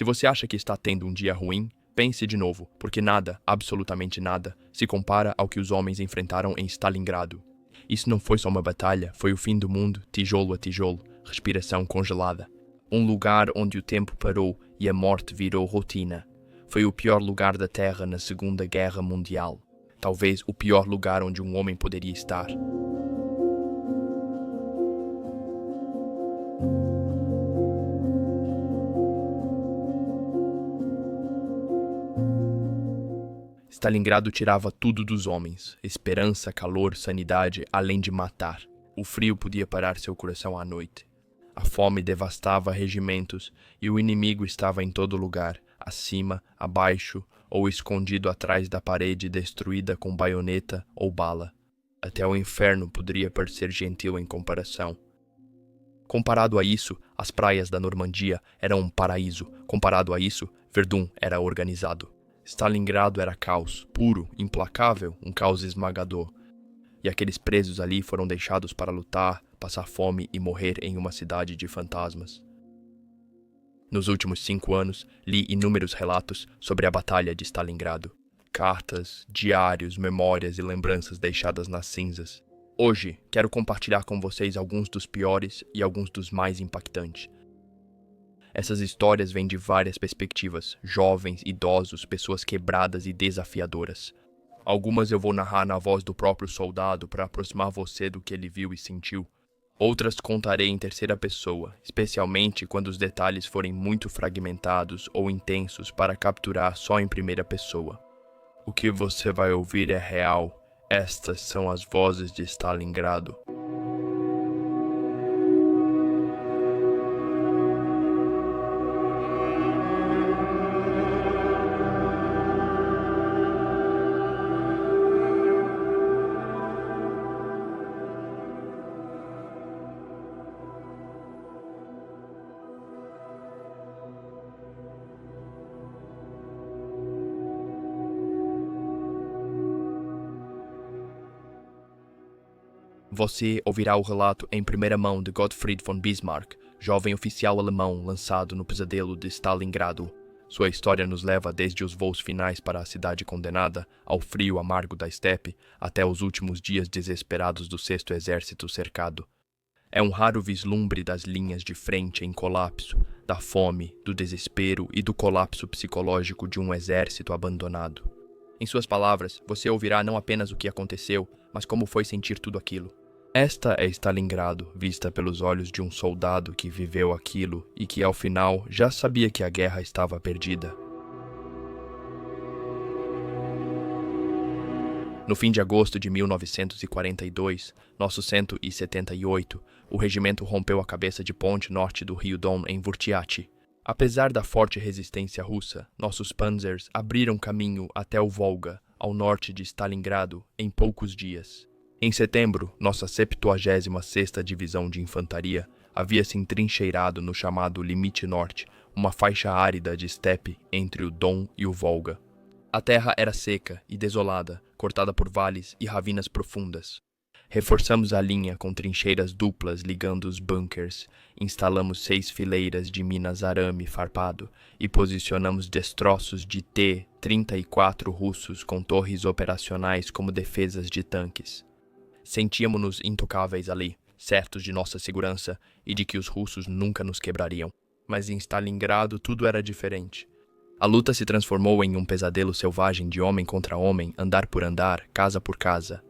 Se você acha que está tendo um dia ruim, pense de novo, porque nada, absolutamente nada, se compara ao que os homens enfrentaram em Stalingrado. Isso não foi só uma batalha, foi o fim do mundo, tijolo a tijolo, respiração congelada. Um lugar onde o tempo parou e a morte virou rotina. Foi o pior lugar da Terra na Segunda Guerra Mundial. Talvez o pior lugar onde um homem poderia estar. Stalingrado tirava tudo dos homens: esperança, calor, sanidade, além de matar. O frio podia parar seu coração à noite. A fome devastava regimentos e o inimigo estava em todo lugar, acima, abaixo ou escondido atrás da parede destruída com baioneta ou bala. Até o inferno poderia parecer gentil em comparação. Comparado a isso, as praias da Normandia eram um paraíso. Comparado a isso, Verdun era organizado. Stalingrado era caos, puro, implacável, um caos esmagador. E aqueles presos ali foram deixados para lutar, passar fome e morrer em uma cidade de fantasmas. Nos últimos 5 anos, li inúmeros relatos sobre a Batalha de Stalingrado. Cartas, diários, memórias e lembranças deixadas nas cinzas. Hoje, quero compartilhar com vocês alguns dos piores e alguns dos mais impactantes. Essas histórias vêm de várias perspectivas: jovens, idosos, pessoas quebradas e desafiadoras. Algumas eu vou narrar na voz do próprio soldado para aproximar você do que ele viu e sentiu. Outras contarei em terceira pessoa, especialmente quando os detalhes forem muito fragmentados ou intensos para capturar só em primeira pessoa. O que você vai ouvir é real. Estas são as vozes de Stalingrado. Você ouvirá o relato em primeira mão de Gottfried von Bismarck, jovem oficial alemão lançado no pesadelo de Stalingrado. Sua história nos leva desde os voos finais para a cidade condenada, ao frio amargo da estepe, até os últimos dias desesperados do 6º Exército cercado. É um raro vislumbre das linhas de frente em colapso, da fome, do desespero e do colapso psicológico de um exército abandonado. Em suas palavras, você ouvirá não apenas o que aconteceu, mas como foi sentir tudo aquilo. Esta é Stalingrado, vista pelos olhos de um soldado que viveu aquilo e que, ao final, já sabia que a guerra estava perdida. No fim de agosto de 1942, nosso 178, o regimento rompeu a cabeça de ponte norte do rio Don em Vurtiaty. Apesar da forte resistência russa, nossos panzers abriram caminho até o Volga, ao norte de Stalingrado, em poucos dias. Em setembro, nossa 76ª Divisão de Infantaria havia se entrincheirado no chamado Limite Norte, uma faixa árida de estepe entre o Don e o Volga. A terra era seca e desolada, cortada por vales e ravinas profundas. Reforçamos a linha com trincheiras duplas ligando os bunkers, instalamos 6 fileiras de minas arame farpado e posicionamos destroços de T-34 russos com torres operacionais como defesas de tanques. Sentíamos-nos intocáveis ali, certos de nossa segurança e de que os russos nunca nos quebrariam. Mas em Stalingrado tudo era diferente. A luta se transformou em um pesadelo selvagem de homem contra homem, andar por andar, casa por casa.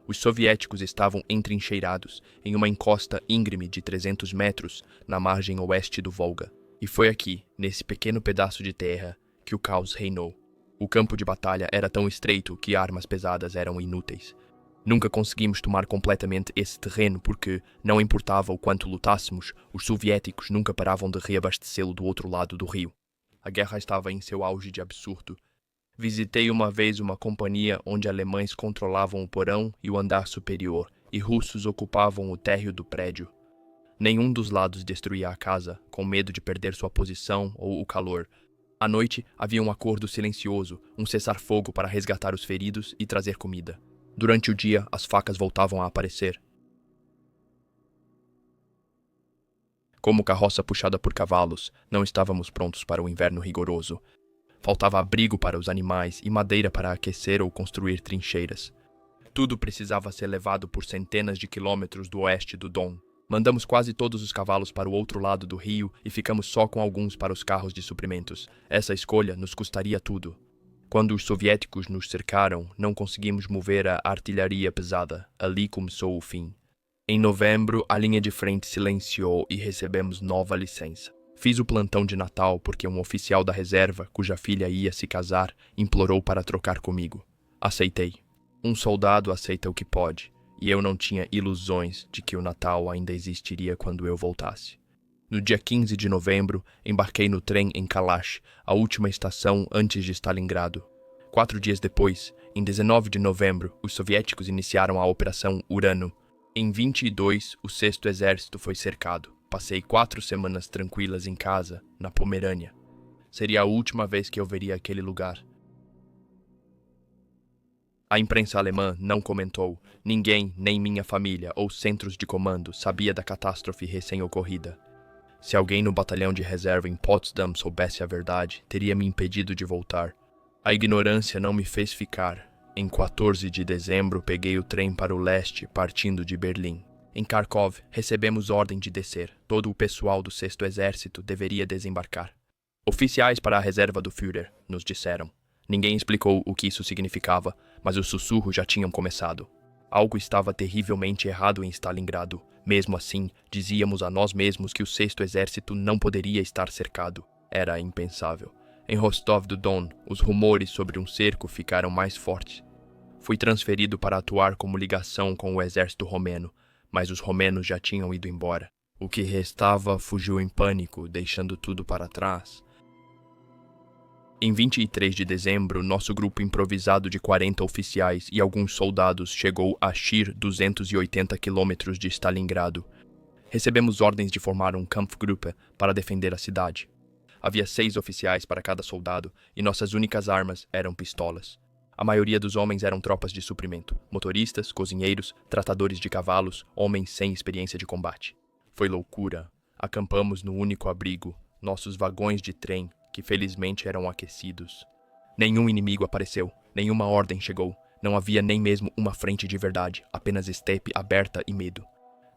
Os soviéticos estavam entrincheirados em uma encosta íngreme de 300 metros na margem oeste do Volga. E foi aqui, nesse pequeno pedaço de terra, que o caos reinou. O campo de batalha era tão estreito que armas pesadas eram inúteis. Nunca conseguimos tomar completamente esse terreno porque, não importava o quanto lutássemos, os soviéticos nunca paravam de reabastecê-lo do outro lado do rio. A guerra estava em seu auge de absurdo. Visitei uma vez uma companhia onde alemães controlavam o porão e o andar superior, e russos ocupavam o térreo do prédio. Nenhum dos lados destruía a casa, com medo de perder sua posição ou o calor. À noite, havia um acordo silencioso, um cessar-fogo para resgatar os feridos e trazer comida. Durante o dia, as facas voltavam a aparecer. Como carroça puxada por cavalos, não estávamos prontos para o inverno rigoroso. Faltava abrigo para os animais e madeira para aquecer ou construir trincheiras. Tudo precisava ser levado por centenas de quilômetros do oeste do Don. Mandamos quase todos os cavalos para o outro lado do rio e ficamos só com alguns para os carros de suprimentos. Essa escolha nos custaria tudo. Quando os soviéticos nos cercaram, não conseguimos mover a artilharia pesada. Ali começou o fim. Em novembro, a linha de frente silenciou e recebemos nova licença. Fiz o plantão de Natal porque um oficial da reserva, cuja filha ia se casar, implorou para trocar comigo. Aceitei. Um soldado aceita o que pode, e eu não tinha ilusões de que o Natal ainda existiria quando eu voltasse. No dia 15 de novembro, embarquei no trem em Kalash, a última estação antes de Stalingrado. 4 dias depois, em 19 de novembro, os soviéticos iniciaram a Operação Urano. Em 22, o 6º Exército foi cercado. Passei 4 semanas tranquilas em casa, na Pomerânia. Seria a última vez que eu veria aquele lugar. A imprensa alemã não comentou. Ninguém, nem minha família ou centros de comando, sabia da catástrofe recém-ocorrida. Se alguém no batalhão de reserva em Potsdam soubesse a verdade, teria me impedido de voltar. A ignorância não me fez ficar. Em 14 de dezembro, peguei o trem para o leste, partindo de Berlim. Em Kharkov, recebemos ordem de descer. Todo o pessoal do 6º Exército deveria desembarcar. Oficiais para a reserva do Führer, nos disseram. Ninguém explicou o que isso significava, mas os sussurros já tinham começado. Algo estava terrivelmente errado em Stalingrado. Mesmo assim, dizíamos a nós mesmos que o 6º Exército não poderia estar cercado. Era impensável. Em Rostov-do-Don, os rumores sobre um cerco ficaram mais fortes. Fui transferido para atuar como ligação com o exército romeno, mas os romenos já tinham ido embora. O que restava fugiu em pânico, deixando tudo para trás. Em 23 de dezembro, nosso grupo improvisado de 40 oficiais e alguns soldados chegou a Shir, 280 quilômetros de Stalingrado. Recebemos ordens de formar um Kampfgruppe para defender a cidade. Havia 6 oficiais para cada soldado e nossas únicas armas eram pistolas. A maioria dos homens eram tropas de suprimento, motoristas, cozinheiros, tratadores de cavalos, homens sem experiência de combate. Foi loucura. Acampamos no único abrigo, nossos vagões de trem, que felizmente eram aquecidos. Nenhum inimigo apareceu, nenhuma ordem chegou, não havia nem mesmo uma frente de verdade, apenas estepe aberta e medo.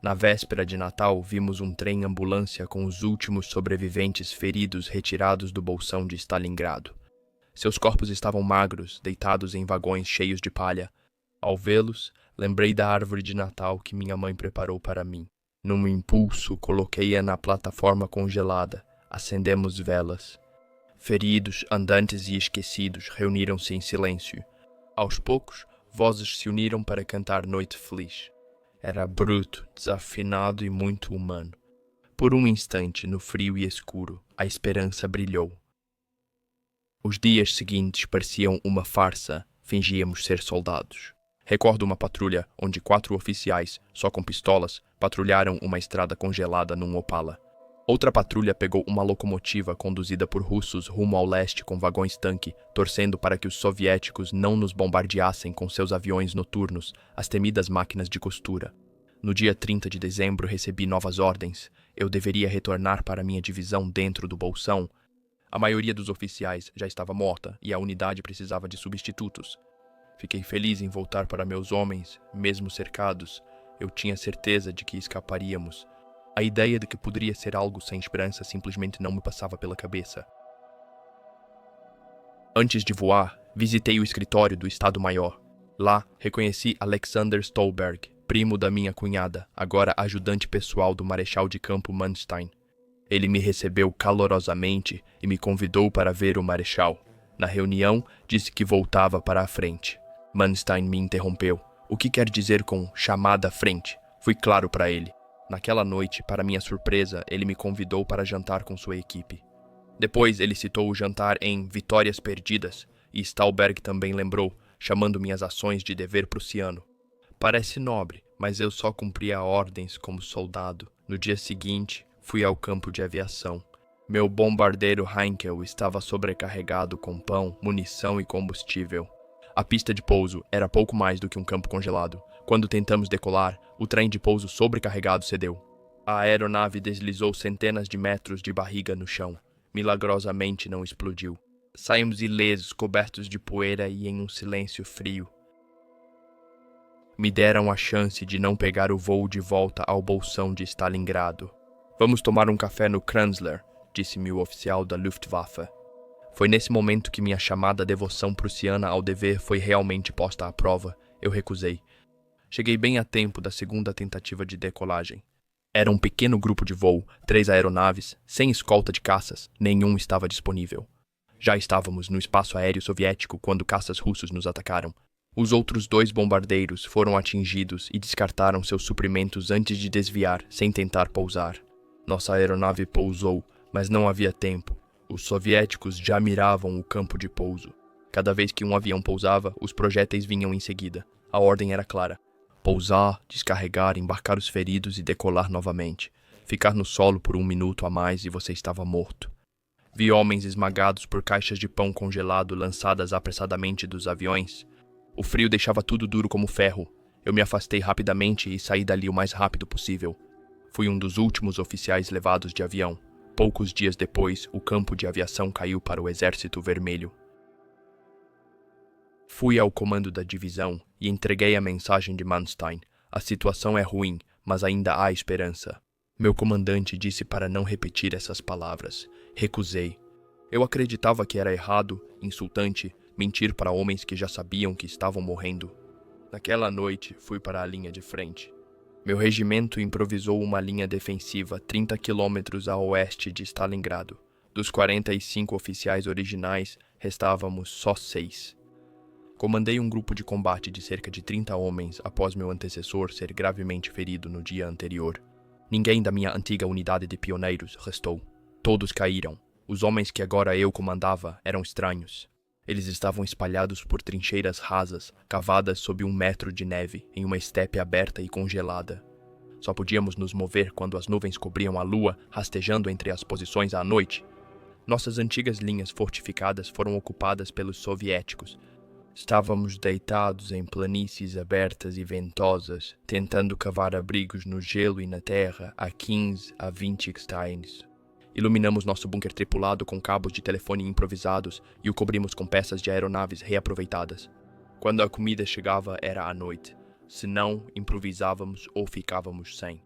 Na véspera de Natal, vimos um trem-ambulância com os últimos sobreviventes feridos retirados do bolsão de Stalingrado. Seus corpos estavam magros, deitados em vagões cheios de palha. Ao vê-los, lembrei da árvore de Natal que minha mãe preparou para mim. Num impulso, coloquei-a na plataforma congelada. Acendemos velas. Feridos, andantes e esquecidos reuniram-se em silêncio. Aos poucos, vozes se uniram para cantar Noite Feliz. Era bruto, desafinado e muito humano. Por um instante, no frio e escuro, a esperança brilhou. Os dias seguintes pareciam uma farsa, fingíamos ser soldados. Recordo uma patrulha onde 4 oficiais, só com pistolas, patrulharam uma estrada congelada num Opala. Outra patrulha pegou uma locomotiva conduzida por russos rumo ao leste com vagões-tanque, torcendo para que os soviéticos não nos bombardeassem com seus aviões noturnos, as temidas máquinas de costura. No dia 30 de dezembro recebi novas ordens. Eu deveria retornar para minha divisão dentro do bolsão. A maioria dos oficiais já estava morta e a unidade precisava de substitutos. Fiquei feliz em voltar para meus homens, mesmo cercados. Eu tinha certeza de que escaparíamos. A ideia de que poderia ser algo sem esperança simplesmente não me passava pela cabeça. Antes de voar, visitei o escritório do Estado-Maior. Lá, reconheci Alexander Stolberg, primo da minha cunhada, agora ajudante pessoal do Marechal de Campo Manstein. Ele me recebeu calorosamente e me convidou para ver o Marechal. Na reunião, disse que voltava para a frente. Manstein me interrompeu. O que quer dizer com chamada à frente? Fui claro para ele. Naquela noite, para minha surpresa, ele me convidou para jantar com sua equipe. Depois ele citou o jantar em Vitórias Perdidas, e Stolberg também lembrou, chamando minhas ações de dever prussiano. Parece nobre, mas eu só cumpria ordens como soldado. No dia seguinte, fui ao campo de aviação. Meu bombardeiro Heinkel estava sobrecarregado com pão, munição e combustível. A pista de pouso era pouco mais do que um campo congelado. Quando tentamos decolar, o trem de pouso sobrecarregado cedeu. A aeronave deslizou centenas de metros de barriga no chão. Milagrosamente não explodiu. Saímos ilesos, cobertos de poeira e em um silêncio frio. Me deram a chance de não pegar o voo de volta ao bolsão de Stalingrado. Vamos tomar um café no Kranzler, disse-me o oficial da Luftwaffe. Foi nesse momento que minha chamada devoção prussiana ao dever foi realmente posta à prova. Eu recusei. Cheguei bem a tempo da segunda tentativa de decolagem. Era um pequeno grupo de voo, 3 aeronaves, sem escolta de caças, nenhum estava disponível. Já estávamos no espaço aéreo soviético quando caças russos nos atacaram. Os outros 2 bombardeiros foram atingidos e descartaram seus suprimentos antes de desviar, sem tentar pousar. Nossa aeronave pousou, mas não havia tempo. Os soviéticos já miravam o campo de pouso. Cada vez que um avião pousava, os projéteis vinham em seguida. A ordem era clara. Pousar, descarregar, embarcar os feridos e decolar novamente. Ficar no solo por 1 minuto a mais e você estava morto. Vi homens esmagados por caixas de pão congelado lançadas apressadamente dos aviões. O frio deixava tudo duro como ferro. Eu me afastei rapidamente e saí dali o mais rápido possível. Fui um dos últimos oficiais levados de avião. Poucos dias depois, o campo de aviação caiu para o Exército Vermelho. Fui ao comando da divisão e entreguei a mensagem de Manstein. A situação é ruim, mas ainda há esperança. Meu comandante disse para não repetir essas palavras. Recusei. Eu acreditava que era errado, insultante, mentir para homens que já sabiam que estavam morrendo. Naquela noite, fui para a linha de frente. Meu regimento improvisou uma linha defensiva 30 quilômetros a oeste de Stalingrado. Dos 45 oficiais originais, restávamos só 6. Comandei um grupo de combate de cerca de 30 homens após meu antecessor ser gravemente ferido no dia anterior. Ninguém da minha antiga unidade de pioneiros restou. Todos caíram. Os homens que agora eu comandava eram estranhos. Eles estavam espalhados por trincheiras rasas, cavadas sob 1 metro de neve, em uma estepe aberta e congelada. Só podíamos nos mover quando as nuvens cobriam a lua, rastejando entre as posições à noite. Nossas antigas linhas fortificadas foram ocupadas pelos soviéticos. Estávamos deitados em planícies abertas e ventosas, tentando cavar abrigos no gelo e na terra a 15 a 20 steins. Iluminamos nosso bunker tripulado com cabos de telefone improvisados e o cobrimos com peças de aeronaves reaproveitadas. Quando a comida chegava, era à noite. Se não, improvisávamos ou ficávamos sem.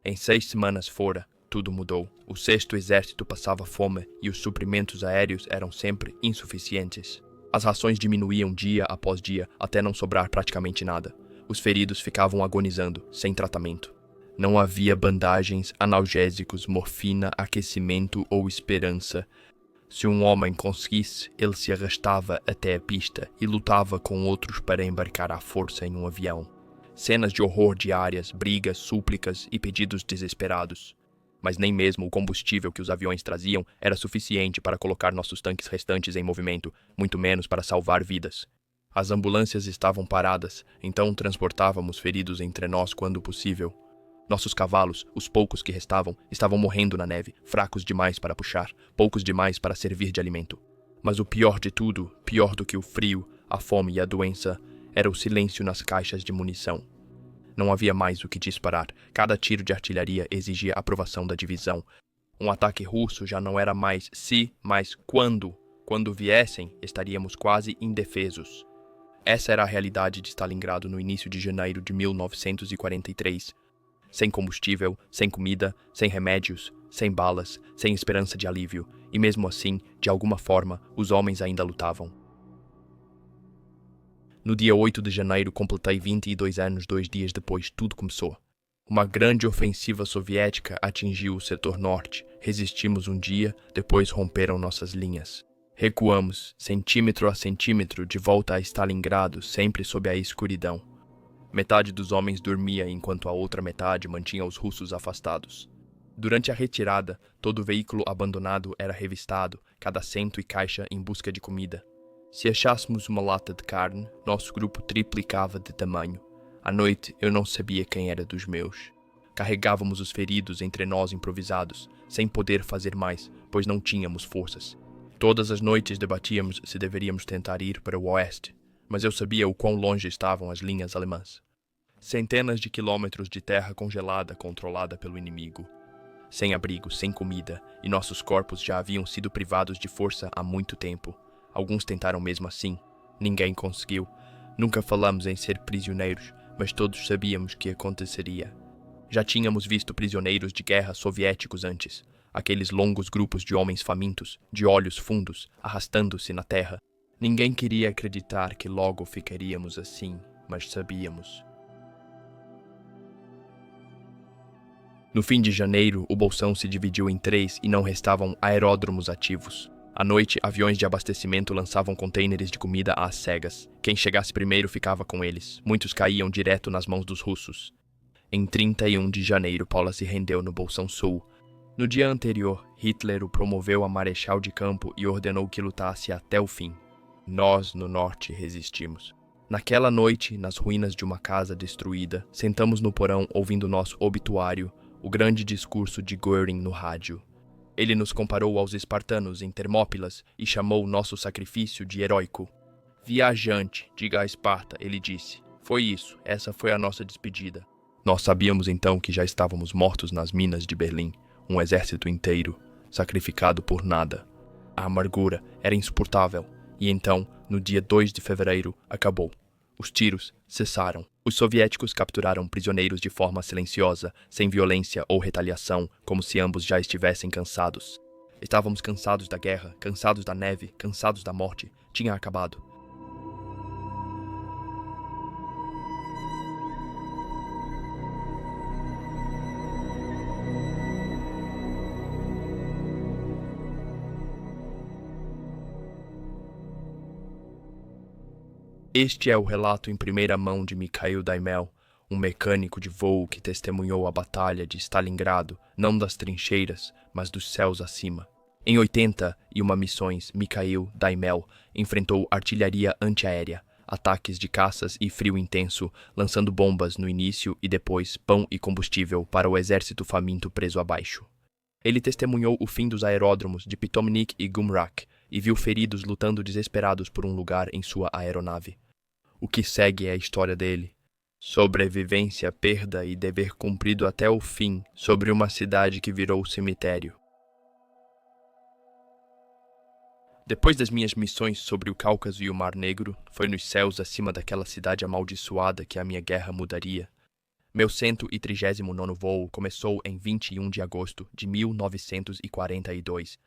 Em 6 semanas fora, tudo mudou. O 6º Exército passava fome e os suprimentos aéreos eram sempre insuficientes. As rações diminuíam dia após dia até não sobrar praticamente nada. Os feridos ficavam agonizando, sem tratamento. Não havia bandagens, analgésicos, morfina, aquecimento ou esperança. Se um homem conseguisse, ele se arrastava até a pista e lutava com outros para embarcar à força em um avião. Cenas de horror diárias, brigas, súplicas e pedidos desesperados. Mas nem mesmo o combustível que os aviões traziam era suficiente para colocar nossos tanques restantes em movimento, muito menos para salvar vidas. As ambulâncias estavam paradas, então transportávamos feridos entre nós quando possível. Nossos cavalos, os poucos que restavam, estavam morrendo na neve, fracos demais para puxar, poucos demais para servir de alimento. Mas o pior de tudo, pior do que o frio, a fome e a doença, era o silêncio nas caixas de munição. Não havia mais o que disparar. Cada tiro de artilharia exigia aprovação da divisão. Um ataque russo já não era mais se, mas quando. Quando viessem, estaríamos quase indefesos. Essa era a realidade de Stalingrado no início de janeiro de 1943. Sem combustível, sem comida, sem remédios, sem balas, sem esperança de alívio. E mesmo assim, de alguma forma, os homens ainda lutavam. No dia 8 de janeiro, completei 22 anos. 2 dias depois, tudo começou. Uma grande ofensiva soviética atingiu o setor norte. Resistimos um dia, depois romperam nossas linhas. Recuamos, centímetro a centímetro, de volta a Stalingrado, sempre sob a escuridão. Metade dos homens dormia, enquanto a outra metade mantinha os russos afastados. Durante a retirada, todo veículo abandonado era revistado, cada assento e caixa em busca de comida. Se achássemos uma lata de carne, nosso grupo triplicava de tamanho. À noite, eu não sabia quem era dos meus. Carregávamos os feridos entre nós improvisados, sem poder fazer mais, pois não tínhamos forças. Todas as noites debatíamos se deveríamos tentar ir para o oeste, mas eu sabia o quão longe estavam as linhas alemãs. Centenas de quilômetros de terra congelada controlada pelo inimigo. Sem abrigo, sem comida, e nossos corpos já haviam sido privados de força há muito tempo. Alguns tentaram mesmo assim. Ninguém conseguiu. Nunca falamos em ser prisioneiros, mas todos sabíamos que aconteceria. Já tínhamos visto prisioneiros de guerra soviéticos antes. Aqueles longos grupos de homens famintos, de olhos fundos, arrastando-se na terra. Ninguém queria acreditar que logo ficaríamos assim, mas sabíamos. No fim de janeiro, o bolsão se dividiu em 3 e não restavam aeródromos ativos. À noite, aviões de abastecimento lançavam contêineres de comida às cegas. Quem chegasse primeiro ficava com eles. Muitos caíam direto nas mãos dos russos. Em 31 de janeiro, Paula se rendeu no Bolsão Sul. No dia anterior, Hitler o promoveu a marechal de campo e ordenou que lutasse até o fim. Nós, no norte, resistimos. Naquela noite, nas ruínas de uma casa destruída, sentamos no porão ouvindo nosso obituário, o grande discurso de Göring no rádio. Ele nos comparou aos espartanos em Termópilas e chamou nosso sacrifício de heróico. Viajante, diga a Esparta, ele disse. Foi isso, essa foi a nossa despedida. Nós sabíamos então que já estávamos mortos nas minas de Berlim, um exército inteiro, sacrificado por nada. A amargura era insuportável, e então, no dia 2 de fevereiro, acabou. Os tiros cessaram. Os soviéticos capturaram prisioneiros de forma silenciosa, sem violência ou retaliação, como se ambos já estivessem cansados. Estávamos cansados da guerra, cansados da neve, cansados da morte. Tinha acabado. Este é o relato em primeira mão de Mikhail Daimel, um mecânico de voo que testemunhou a batalha de Stalingrado, não das trincheiras, mas dos céus acima. Em 81 missões, Mikhail Daimel enfrentou artilharia antiaérea, ataques de caças e frio intenso, lançando bombas no início e depois pão e combustível para o exército faminto preso abaixo. Ele testemunhou o fim dos aeródromos de Pitomnik e Gumrak e viu feridos lutando desesperados por um lugar em sua aeronave. O que segue é a história dele. Sobrevivência, perda e dever cumprido até o fim sobre uma cidade que virou cemitério. Depois das minhas missões sobre o Cáucaso e o Mar Negro, foi nos céus acima daquela cidade amaldiçoada que a minha guerra mudaria. Meu 139º voo começou em 21 de agosto de 1942.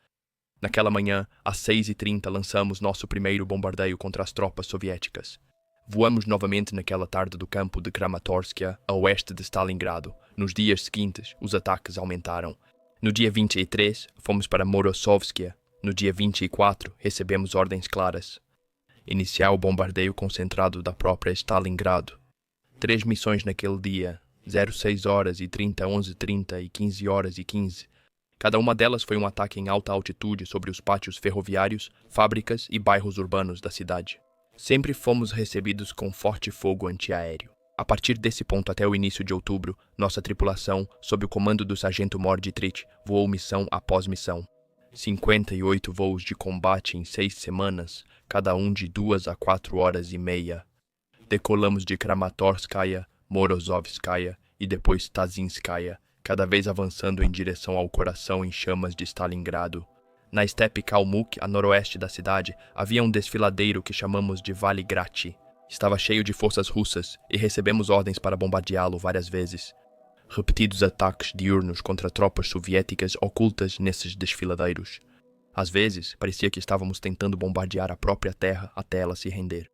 Naquela manhã, às 6h30, lançamos nosso primeiro bombardeio contra as tropas soviéticas. Voamos novamente naquela tarde do campo de Kramatorsk, a oeste de Stalingrado. Nos dias seguintes, os ataques aumentaram. No dia 23, fomos para Morozovsk. No dia 24, recebemos ordens claras. Iniciar o bombardeio concentrado da própria Stalingrado. 3 missões naquele dia, 06h30, 11h30 e 15h15. Cada uma delas foi um ataque em alta altitude sobre os pátios ferroviários, fábricas e bairros urbanos da cidade. Sempre fomos recebidos com forte fogo antiaéreo. A partir desse ponto até o início de outubro, nossa tripulação, sob o comando do sargento Morditrit, voou missão após missão. 58 voos de combate em 6 semanas, cada um de 2 a 4 horas e meia. Decolamos de Kramatorskaya, Morozovskaya e depois Tazinskaya, cada vez avançando em direção ao coração em chamas de Stalingrado. Na estepe Kalmuk, a noroeste da cidade, havia um desfiladeiro que chamamos de Vale Grati. Estava cheio de forças russas e recebemos ordens para bombardeá-lo várias vezes. Repetidos ataques diurnos contra tropas soviéticas ocultas nesses desfiladeiros. Às vezes, parecia que estávamos tentando bombardear a própria terra até ela se render.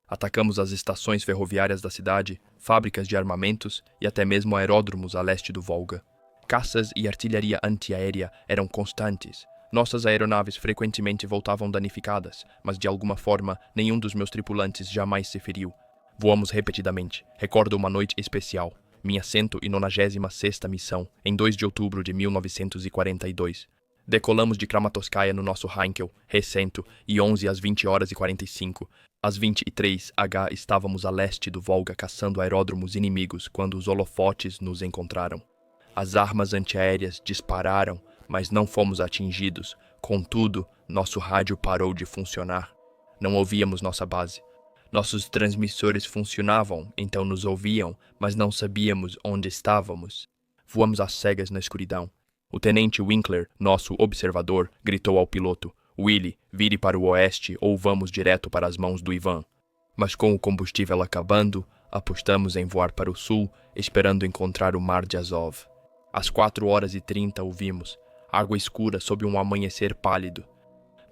Atacamos as estações ferroviárias da cidade, fábricas de armamentos e até mesmo aeródromos a leste do Volga. Caças e artilharia antiaérea eram constantes. Nossas aeronaves frequentemente voltavam danificadas, mas de alguma forma nenhum dos meus tripulantes jamais se feriu. Voamos repetidamente. Recordo uma noite especial, minha 196ª missão, em 2 de outubro de 1942. Decolamos de Kramatorskaya no nosso Heinkel, recento, e 11h20h45. Às 23h estávamos a leste do Volga caçando aeródromos inimigos quando os holofotes nos encontraram. As armas antiaéreas dispararam, mas não fomos atingidos. Contudo, nosso rádio parou de funcionar. Não ouvíamos nossa base. Nossos transmissores funcionavam, então nos ouviam, mas não sabíamos onde estávamos. Voamos às cegas na escuridão. O tenente Winkler, nosso observador, gritou ao piloto: "Willie, vire para o oeste ou vamos direto para as mãos do Ivan." Mas com o combustível acabando, apostamos em voar para o sul, esperando encontrar o Mar de Azov. Às 4h30 o vimos, água escura sob um amanhecer pálido.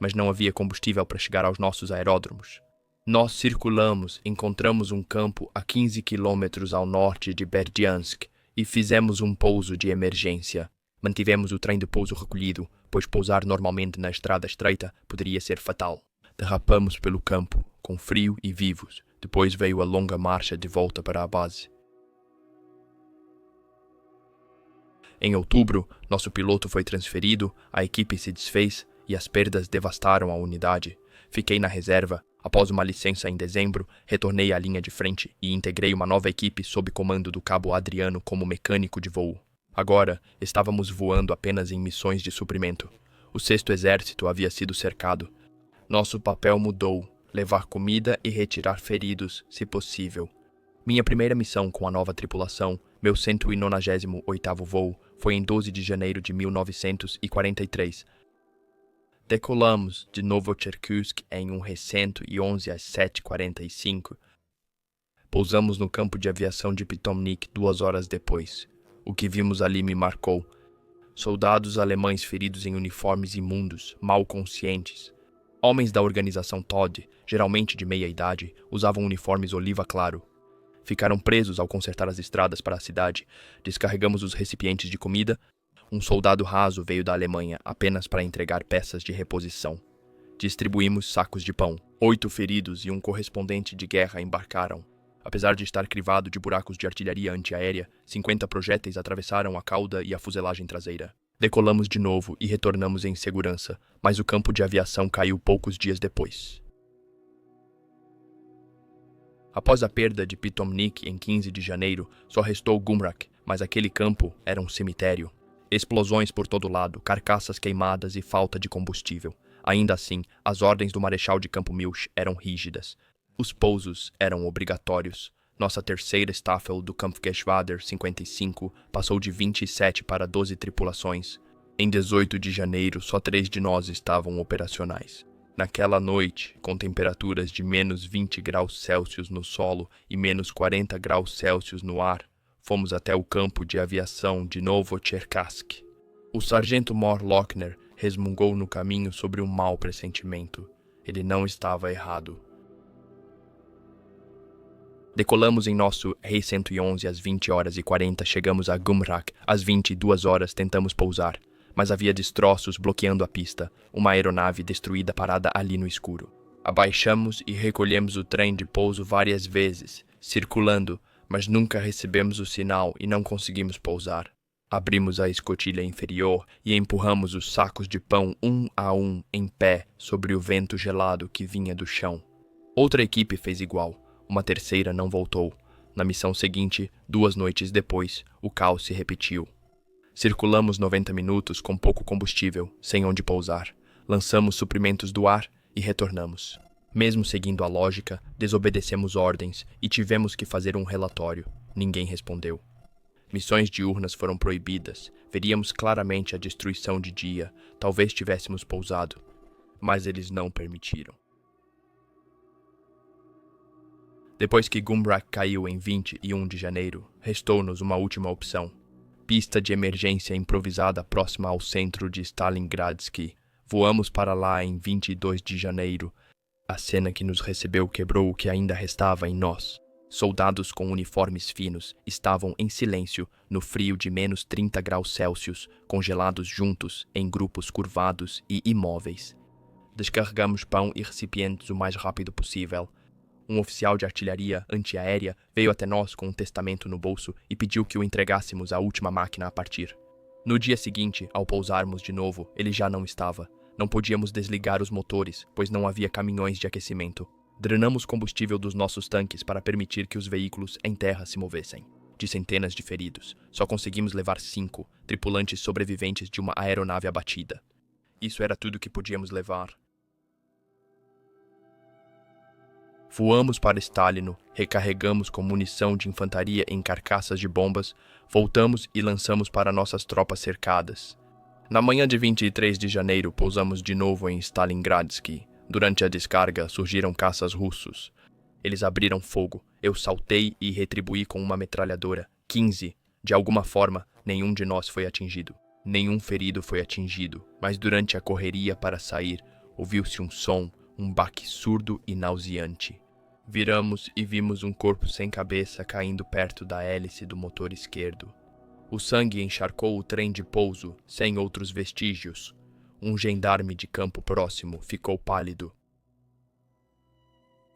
Mas não havia combustível para chegar aos nossos aeródromos. Nós circulamos, encontramos um campo a 15 quilômetros ao norte de Berdiansk e fizemos um pouso de emergência. Mantivemos o trem de pouso recolhido, pois pousar normalmente na estrada estreita poderia ser fatal. Derrapamos pelo campo, com frio e vivos. Depois veio a longa marcha de volta para a base. Em outubro, nosso piloto foi transferido, a equipe se desfez e as perdas devastaram a unidade. Fiquei na reserva. Após uma licença em dezembro, retornei à linha de frente e integrei uma nova equipe sob comando do cabo Adriano como mecânico de voo. Agora, estávamos voando apenas em missões de suprimento. O 6º Exército havia sido cercado. Nosso papel mudou: levar comida e retirar feridos, se possível. Minha primeira missão com a nova tripulação, meu 198º voo, foi em 12 de janeiro de 1943. Decolamos de Novocherkassk em um R-111 às 7h45. Pousamos no campo de aviação de Pitomnik 2 horas depois. O que vimos ali me marcou. Soldados alemães feridos em uniformes imundos, mal conscientes. Homens da organização Todd, geralmente de meia idade, usavam uniformes oliva claro. Ficaram presos ao consertar as estradas para a cidade. Descarregamos os recipientes de comida. Um soldado raso veio da Alemanha apenas para entregar peças de reposição. Distribuímos sacos de pão. 8 feridos e um correspondente de guerra embarcaram. Apesar de estar crivado de buracos de artilharia antiaérea, 50 projéteis atravessaram a cauda e a fuselagem traseira. Decolamos de novo e retornamos em segurança, mas o campo de aviação caiu poucos dias depois. Após a perda de Pitomnik em 15 de janeiro, só restou Gumrak, mas aquele campo era um cemitério. Explosões por todo lado, carcaças queimadas e falta de combustível. Ainda assim, as ordens do Marechal de Campo Milch eram rígidas. Os pousos eram obrigatórios. Nossa terceira Staffel do Kampfgeschwader 55 passou de 27 para 12 tripulações. Em 18 de janeiro, só 3 de nós estavam operacionais. Naquela noite, com temperaturas de menos 20 graus Celsius no solo e menos 40 graus Celsius no ar, fomos até o campo de aviação de Novocherkassk. O sargento Mor Lochner resmungou no caminho sobre um mau pressentimento. Ele não estava errado. Decolamos em nosso Rei-111 às 20h40, chegamos a Gumrak. Às 22 horas tentamos pousar, mas havia destroços bloqueando a pista, uma aeronave destruída parada ali no escuro. Abaixamos e recolhemos o trem de pouso várias vezes, circulando, mas nunca recebemos o sinal e não conseguimos pousar. Abrimos a escotilha inferior e empurramos os sacos de pão um a um em pé sobre o vento gelado que vinha do chão. Outra equipe fez igual. Uma terceira não voltou. Na missão seguinte, 2 noites depois, o caos se repetiu. Circulamos 90 minutos com pouco combustível, sem onde pousar. Lançamos suprimentos do ar e retornamos. Mesmo seguindo a lógica, desobedecemos ordens e tivemos que fazer um relatório. Ninguém respondeu. Missões diurnas foram proibidas. Veríamos claramente a destruição de dia. Talvez tivéssemos pousado. Mas eles não permitiram. Depois que Gumrak caiu em 21 de janeiro, restou-nos uma última opção. Pista de emergência improvisada próxima ao centro de Stalingradsky. Voamos para lá em 22 de janeiro. A cena que nos recebeu quebrou o que ainda restava em nós. Soldados com uniformes finos estavam em silêncio no frio de menos 30 graus Celsius, congelados juntos, em grupos curvados e imóveis. Descarregamos pão e recipientes o mais rápido possível. Um oficial de artilharia antiaérea veio até nós com um testamento no bolso e pediu que o entregássemos à última máquina a partir. No dia seguinte, ao pousarmos de novo, ele já não estava. Não podíamos desligar os motores, pois não havia caminhões de aquecimento. Drenamos combustível dos nossos tanques para permitir que os veículos em terra se movessem. De centenas de feridos, só conseguimos levar 5 tripulantes sobreviventes de uma aeronave abatida. Isso era tudo que podíamos levar. Voamos para Stalino, recarregamos com munição de infantaria em carcaças de bombas, voltamos e lançamos para nossas tropas cercadas. Na manhã de 23 de janeiro, pousamos de novo em Stalingradsky. Durante a descarga, surgiram caças russos. Eles abriram fogo. Eu saltei e retribuí com uma metralhadora. 15. De alguma forma, nenhum de nós foi atingido. Nenhum ferido foi atingido, mas durante a correria para sair, ouviu-se um som, um baque surdo e nauseante. Viramos e vimos um corpo sem cabeça caindo perto da hélice do motor esquerdo. O sangue encharcou o trem de pouso, sem outros vestígios. Um gendarme de campo próximo ficou pálido.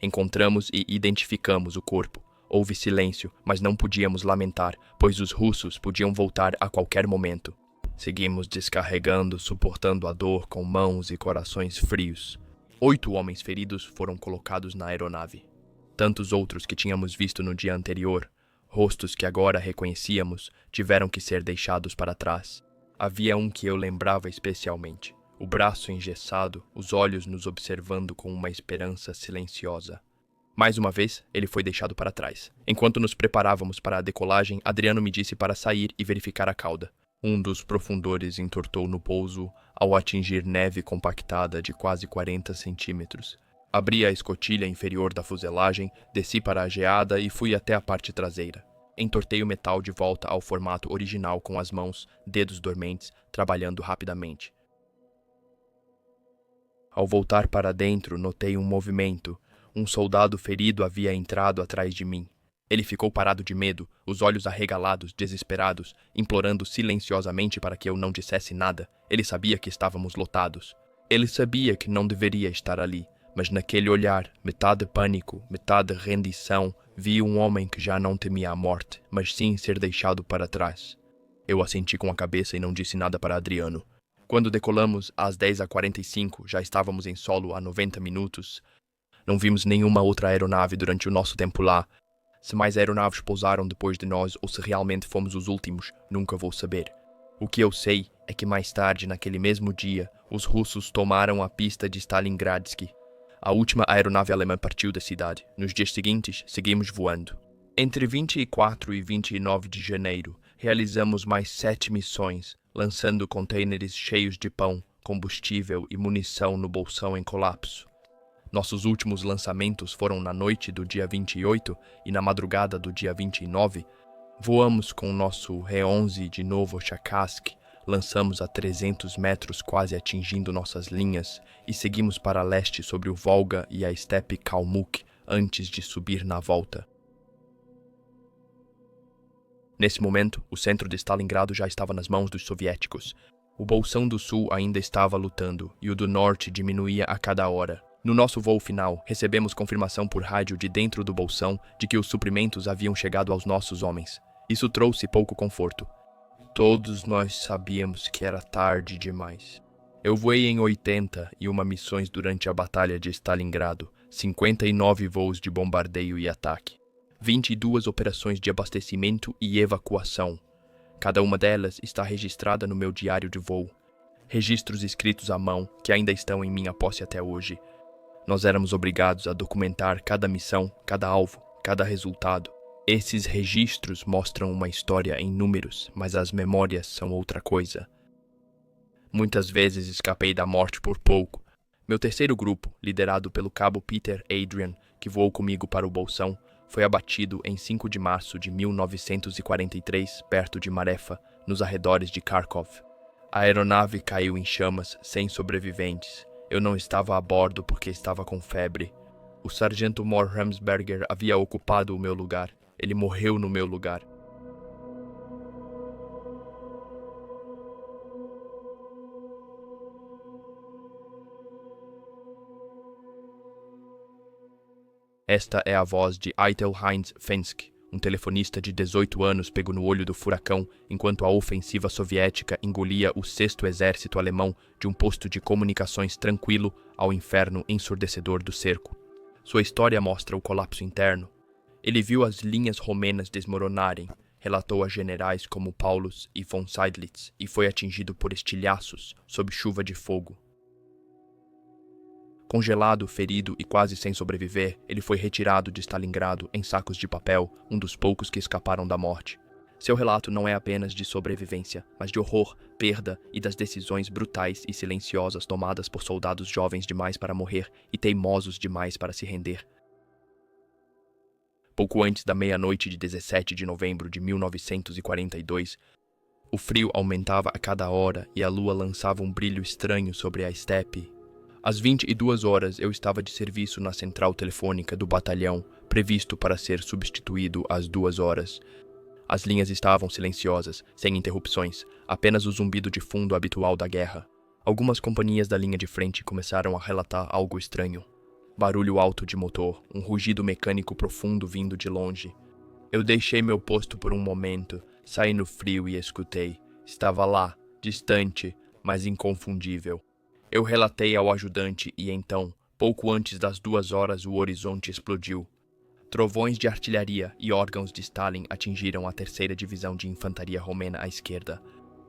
Encontramos e identificamos o corpo. Houve silêncio, mas não podíamos lamentar, pois os russos podiam voltar a qualquer momento. Seguimos descarregando, suportando a dor com mãos e corações frios. 8 homens feridos foram colocados na aeronave. Tantos outros que tínhamos visto no dia anterior, rostos que agora reconhecíamos, tiveram que ser deixados para trás. Havia um que eu lembrava especialmente. O braço engessado, os olhos nos observando com uma esperança silenciosa. Mais uma vez, ele foi deixado para trás. Enquanto nos preparávamos para a decolagem, Adriano me disse para sair e verificar a cauda. Um dos profundores entortou no pouso ao atingir neve compactada de quase 40 centímetros. Abri a escotilha inferior da fuselagem, desci para a geada e fui até a parte traseira. Entortei o metal de volta ao formato original com as mãos, dedos dormentes, trabalhando rapidamente. Ao voltar para dentro, notei um movimento. Um soldado ferido havia entrado atrás de mim. Ele ficou parado de medo, os olhos arregalados, desesperados, implorando silenciosamente para que eu não dissesse nada. Ele sabia que estávamos lotados. Ele sabia que não deveria estar ali, mas naquele olhar, metade pânico, metade rendição, vi um homem que já não temia a morte, mas sim ser deixado para trás. Eu assenti com a cabeça e não disse nada para Adriano. Quando decolamos, às 10h45, já estávamos em solo há 90 minutos. Não vimos nenhuma outra aeronave durante o nosso tempo lá. Se mais aeronaves pousaram depois de nós ou se realmente fomos os últimos, nunca vou saber. O que eu sei é que mais tarde, naquele mesmo dia, os russos tomaram a pista de Stalingradsky. A última aeronave alemã partiu da cidade. Nos dias seguintes, seguimos voando. Entre 24 e 29 de janeiro, realizamos mais 7 missões, lançando contêineres cheios de pão, combustível e munição no bolsão em colapso. Nossos últimos lançamentos foram na noite do dia 28 e na madrugada do dia 29. Voamos com o nosso He-11 de Novocherkassk, lançamos a 300 metros quase atingindo nossas linhas e seguimos para leste sobre o Volga e a estepe Kalmuk antes de subir na volta. Nesse momento, o centro de Stalingrado já estava nas mãos dos soviéticos. O bolsão do sul ainda estava lutando e o do norte diminuía a cada hora. No nosso voo final, recebemos confirmação por rádio de dentro do bolsão de que os suprimentos haviam chegado aos nossos homens. Isso trouxe pouco conforto. Todos nós sabíamos que era tarde demais. Eu voei em 81 missões durante a Batalha de Stalingrado, 59 voos de bombardeio e ataque, 22 operações de abastecimento e evacuação. Cada uma delas está registrada no meu diário de voo. Registros escritos à mão, que ainda estão em minha posse até hoje. Nós éramos obrigados a documentar cada missão, cada alvo, cada resultado. Esses registros mostram uma história em números, mas as memórias são outra coisa. Muitas vezes escapei da morte por pouco. Meu terceiro grupo, liderado pelo cabo Peter Adrian, que voou comigo para o bolsão, foi abatido em 5 de março de 1943, perto de Marefa, nos arredores de Kharkov. A aeronave caiu em chamas, sem sobreviventes. Eu não estava a bordo porque estava com febre. O sargento Mor Ramsberger havia ocupado o meu lugar. Ele morreu no meu lugar. Esta é a voz de Eitel Heinz Fensk, um telefonista de 18 anos pego no olho do furacão enquanto a ofensiva soviética engolia o 6º Exército Alemão de um posto de comunicações tranquilo ao inferno ensurdecedor do cerco. Sua história mostra o colapso interno. Ele viu as linhas romenas desmoronarem, relatou a generais como Paulus e von Seydlitz e foi atingido por estilhaços sob chuva de fogo. Congelado, ferido e quase sem sobreviver, ele foi retirado de Stalingrado em sacos de papel, um dos poucos que escaparam da morte. Seu relato não é apenas de sobrevivência, mas de horror, perda e das decisões brutais e silenciosas tomadas por soldados jovens demais para morrer e teimosos demais para se render. Pouco antes da meia-noite de 17 de novembro de 1942, o frio aumentava a cada hora e a lua lançava um brilho estranho sobre a estepe. Às 22 horas eu estava de serviço na central telefônica do batalhão, previsto para ser substituído às 2 horas. As linhas estavam silenciosas, sem interrupções, apenas o zumbido de fundo habitual da guerra. Algumas companhias da linha de frente começaram a relatar algo estranho. Barulho alto de motor, um rugido mecânico profundo vindo de longe. Eu deixei meu posto por um momento, saí no frio e escutei. Estava lá, distante, mas inconfundível. Eu relatei ao ajudante e então, pouco antes das 2 horas, o horizonte explodiu. Trovões de artilharia e órgãos de Stalin atingiram a 3ª Divisão de Infantaria Romena à esquerda.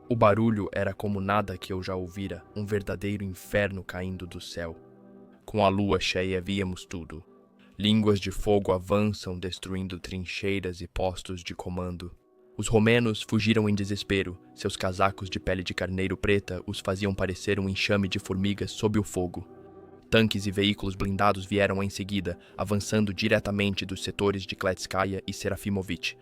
O barulho era como nada que eu já ouvira, um verdadeiro inferno caindo do céu. Com a lua cheia víamos tudo. Línguas de fogo avançam destruindo trincheiras e postos de comando. Os romenos fugiram em desespero, seus casacos de pele de carneiro preta os faziam parecer um enxame de formigas sob o fogo. Tanques e veículos blindados vieram em seguida, avançando diretamente dos setores de Kletskaya e Serafimovich.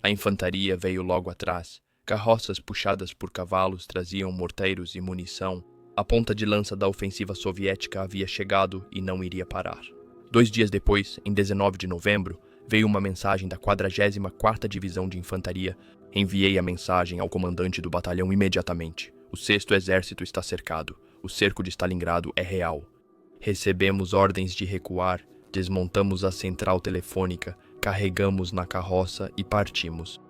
A infantaria veio logo atrás. Carroças puxadas por cavalos traziam morteiros e munição. A ponta de lança da ofensiva soviética havia chegado e não iria parar. 2 dias depois, em 19 de novembro, veio uma mensagem da 44ª Divisão de Infantaria. Enviei a mensagem ao comandante do batalhão imediatamente. O 6º Exército está cercado. O cerco de Stalingrado é real. Recebemos ordens de recuar, desmontamos a central telefônica, carregamos na carroça e partimos.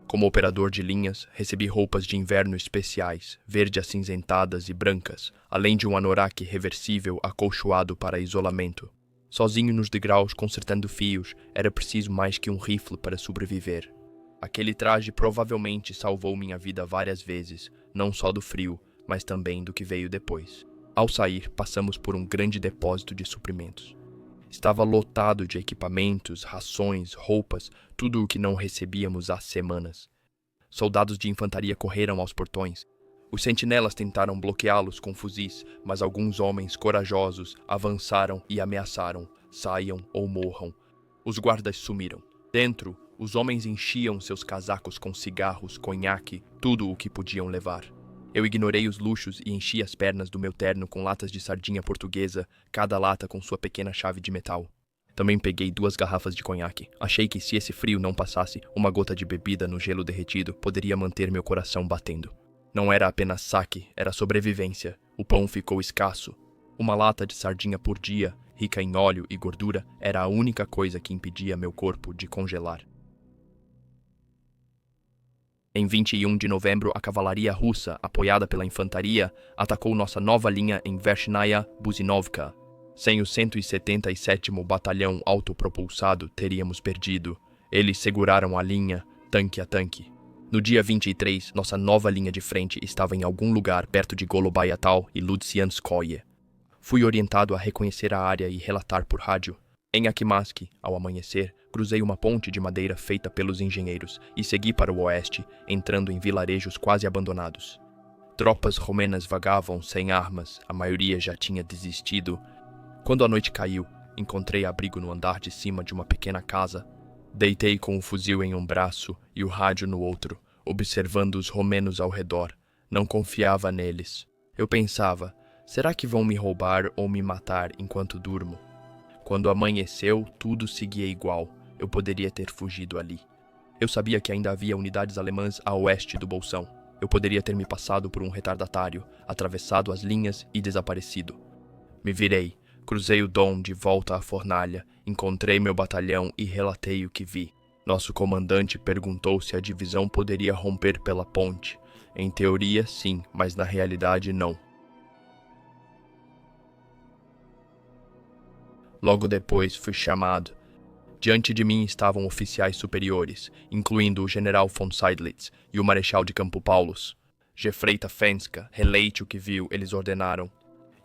Como operador de linhas, recebi roupas de inverno especiais, verde acinzentadas e brancas, além de um anorak reversível acolchoado para isolamento. Sozinho nos degraus, consertando fios, era preciso mais que um rifle para sobreviver. Aquele traje provavelmente salvou minha vida várias vezes, não só do frio, mas também do que veio depois. Ao sair, passamos por um grande depósito de suprimentos. Estava lotado de equipamentos, rações, roupas, tudo o que não recebíamos há semanas. Soldados de infantaria correram aos portões. Os sentinelas tentaram bloqueá-los com fuzis, mas alguns homens corajosos avançaram e ameaçaram: saiam ou morram. Os guardas sumiram. Dentro, os homens enchiam seus casacos com cigarros, conhaque, tudo o que podiam levar. Eu ignorei os luxos e enchi as pernas do meu terno com latas de sardinha portuguesa, cada lata com sua pequena chave de metal. Também peguei 2 garrafas de conhaque. Achei que se esse frio não passasse, uma gota de bebida no gelo derretido poderia manter meu coração batendo. Não era apenas saque, era sobrevivência. O pão ficou escasso. Uma lata de sardinha por dia, rica em óleo e gordura, era a única coisa que impedia meu corpo de congelar. Em 21 de novembro, a cavalaria russa, apoiada pela infantaria, atacou nossa nova linha em Vershnaya Buzinovka. Sem o 177º Batalhão Autopropulsado, teríamos perdido. Eles seguraram a linha, tanque a tanque. No dia 23, nossa nova linha de frente estava em algum lugar perto de Golobayatal e Ludzianskoye. Fui orientado a reconhecer a área e relatar por rádio. Em Akhimask, ao amanhecer, cruzei uma ponte de madeira feita pelos engenheiros e segui para o oeste, entrando em vilarejos quase abandonados. Tropas romenas vagavam sem armas, a maioria já tinha desistido. Quando a noite caiu, encontrei abrigo no andar de cima de uma pequena casa. Deitei com o fuzil em um braço e o rádio no outro, observando os romenos ao redor. Não confiava neles. Eu pensava, será que vão me roubar ou me matar enquanto durmo? Quando amanheceu, tudo seguia igual. Eu poderia ter fugido ali. Eu sabia que ainda havia unidades alemãs a oeste do Bolsão. Eu poderia ter me passado por um retardatário, atravessado as linhas e desaparecido. Me virei. Cruzei o Don de volta à fornalha, encontrei meu batalhão e relatei o que vi. Nosso comandante perguntou se a divisão poderia romper pela ponte. Em teoria, sim, mas na realidade, não. Logo depois, fui chamado. Diante de mim estavam oficiais superiores, incluindo o general von Seydlitz e o marechal de campo Paulus. Jefreita Fenska, releite o que viu, eles ordenaram.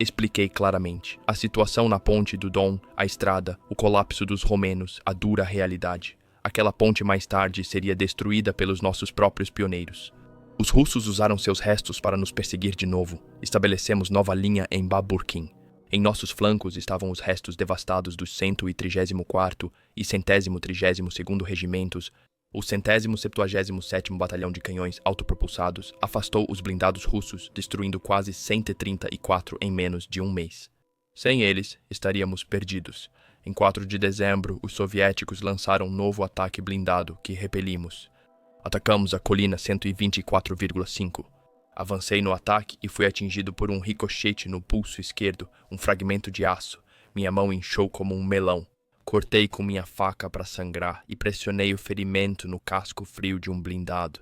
Expliquei claramente. A situação na ponte do Don, a estrada, o colapso dos romenos, a dura realidade. Aquela ponte mais tarde seria destruída pelos nossos próprios pioneiros. Os russos usaram seus restos para nos perseguir de novo. Estabelecemos nova linha em Baburkin. Em nossos flancos estavam os restos devastados dos 134º e 132º regimentos. O 177º Batalhão de Canhões Autopropulsados afastou os blindados russos, destruindo quase 134 em menos de um mês. Sem eles, estaríamos perdidos. Em 4 de dezembro, os soviéticos lançaram um novo ataque blindado que repelimos. Atacamos a colina 124,5. Avancei no ataque e fui atingido por um ricochete no pulso esquerdo, um fragmento de aço. Minha mão inchou como um melão. Cortei com minha faca para sangrar e pressionei o ferimento no casco frio de um blindado.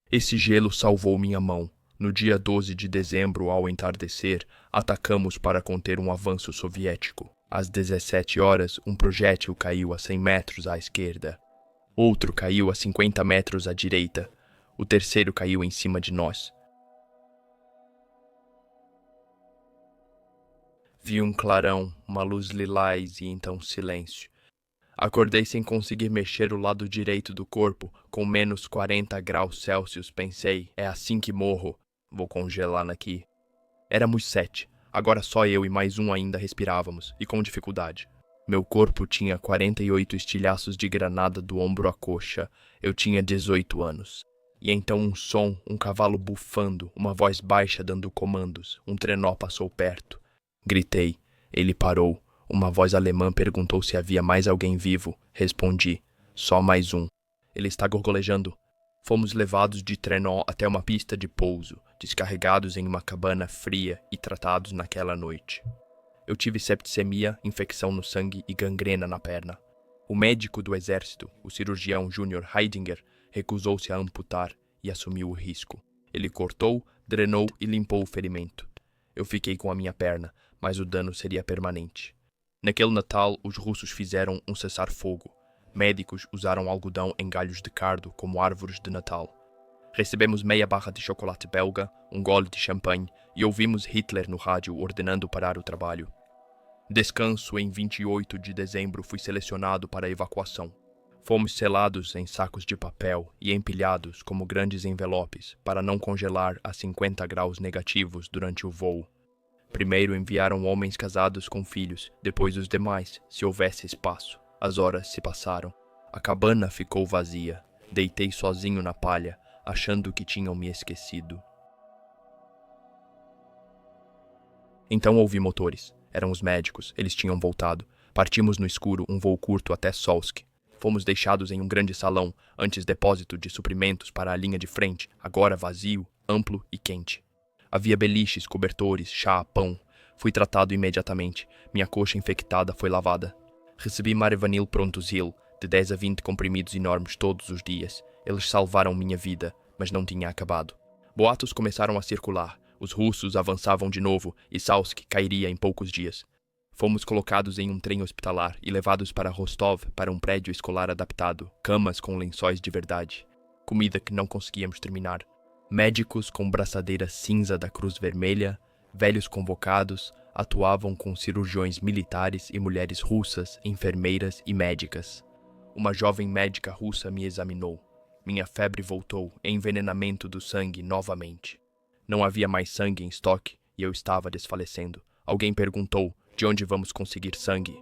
Esse gelo salvou minha mão. No dia 12 de dezembro, ao entardecer, atacamos para conter um avanço soviético. Às 17 horas, um projétil caiu a 100 metros à esquerda. Outro caiu a 50 metros à direita. O terceiro caiu em cima de nós. Vi um clarão, uma luz lilás e então silêncio. Acordei sem conseguir mexer o lado direito do corpo, com menos 40 graus Celsius. Pensei, é assim que morro. Vou congelar aqui. Éramos 7. Agora só eu e mais um ainda respirávamos, e com dificuldade. Meu corpo tinha 48 estilhaços de granada do ombro à coxa. Eu tinha 18 anos. E então um som, um cavalo bufando, uma voz baixa dando comandos. Um trenó passou perto. Gritei. Ele parou. Uma voz alemã perguntou se havia mais alguém vivo. Respondi. Só mais um. Ele está gorgolejando. Fomos levados de trenó até uma pista de pouso, descarregados em uma cabana fria e tratados naquela noite. Eu tive septicemia, infecção no sangue e gangrena na perna. O médico do exército, o cirurgião Júnior Heidinger, recusou-se a amputar e assumiu o risco. Ele cortou, drenou e limpou o ferimento. Eu fiquei com a minha perna, mas o dano seria permanente. Naquele Natal, os russos fizeram um cessar-fogo. Médicos usaram algodão em galhos de cardo como árvores de Natal. Recebemos meia barra de chocolate belga, um gole de champanhe e ouvimos Hitler no rádio ordenando parar o trabalho. Descanso em 28 de dezembro fui selecionado para a evacuação. Fomos selados em sacos de papel e empilhados como grandes envelopes para não congelar a 50 graus negativos durante o voo. Primeiro enviaram homens casados com filhos, depois os demais, se houvesse espaço. As horas se passaram. A cabana ficou vazia. Deitei sozinho na palha, achando que tinham me esquecido. Então ouvi motores. Eram os médicos, eles tinham voltado. Partimos no escuro um voo curto até Solsk. Fomos deixados em um grande salão, antes depósito de suprimentos para a linha de frente, agora vazio, amplo e quente. Havia beliches, cobertores, chá, pão. Fui tratado imediatamente. Minha coxa infectada foi lavada. Recebi Marivanil Prontosil, de 10 a 20 comprimidos enormes todos os dias. Eles salvaram minha vida, mas não tinha acabado. Boatos começaram a circular. Os russos avançavam de novo e Salsk cairia em poucos dias. Fomos colocados em um trem hospitalar e levados para Rostov, para um prédio escolar adaptado, camas com lençóis de verdade, comida que não conseguíamos terminar, médicos com braçadeira cinza da Cruz Vermelha, velhos convocados, atuavam com cirurgiões militares e mulheres russas, enfermeiras e médicas. Uma jovem médica russa me examinou. Minha febre voltou, envenenamento do sangue novamente. Não havia mais sangue em estoque e eu estava desfalecendo. Alguém perguntou, de onde vamos conseguir sangue?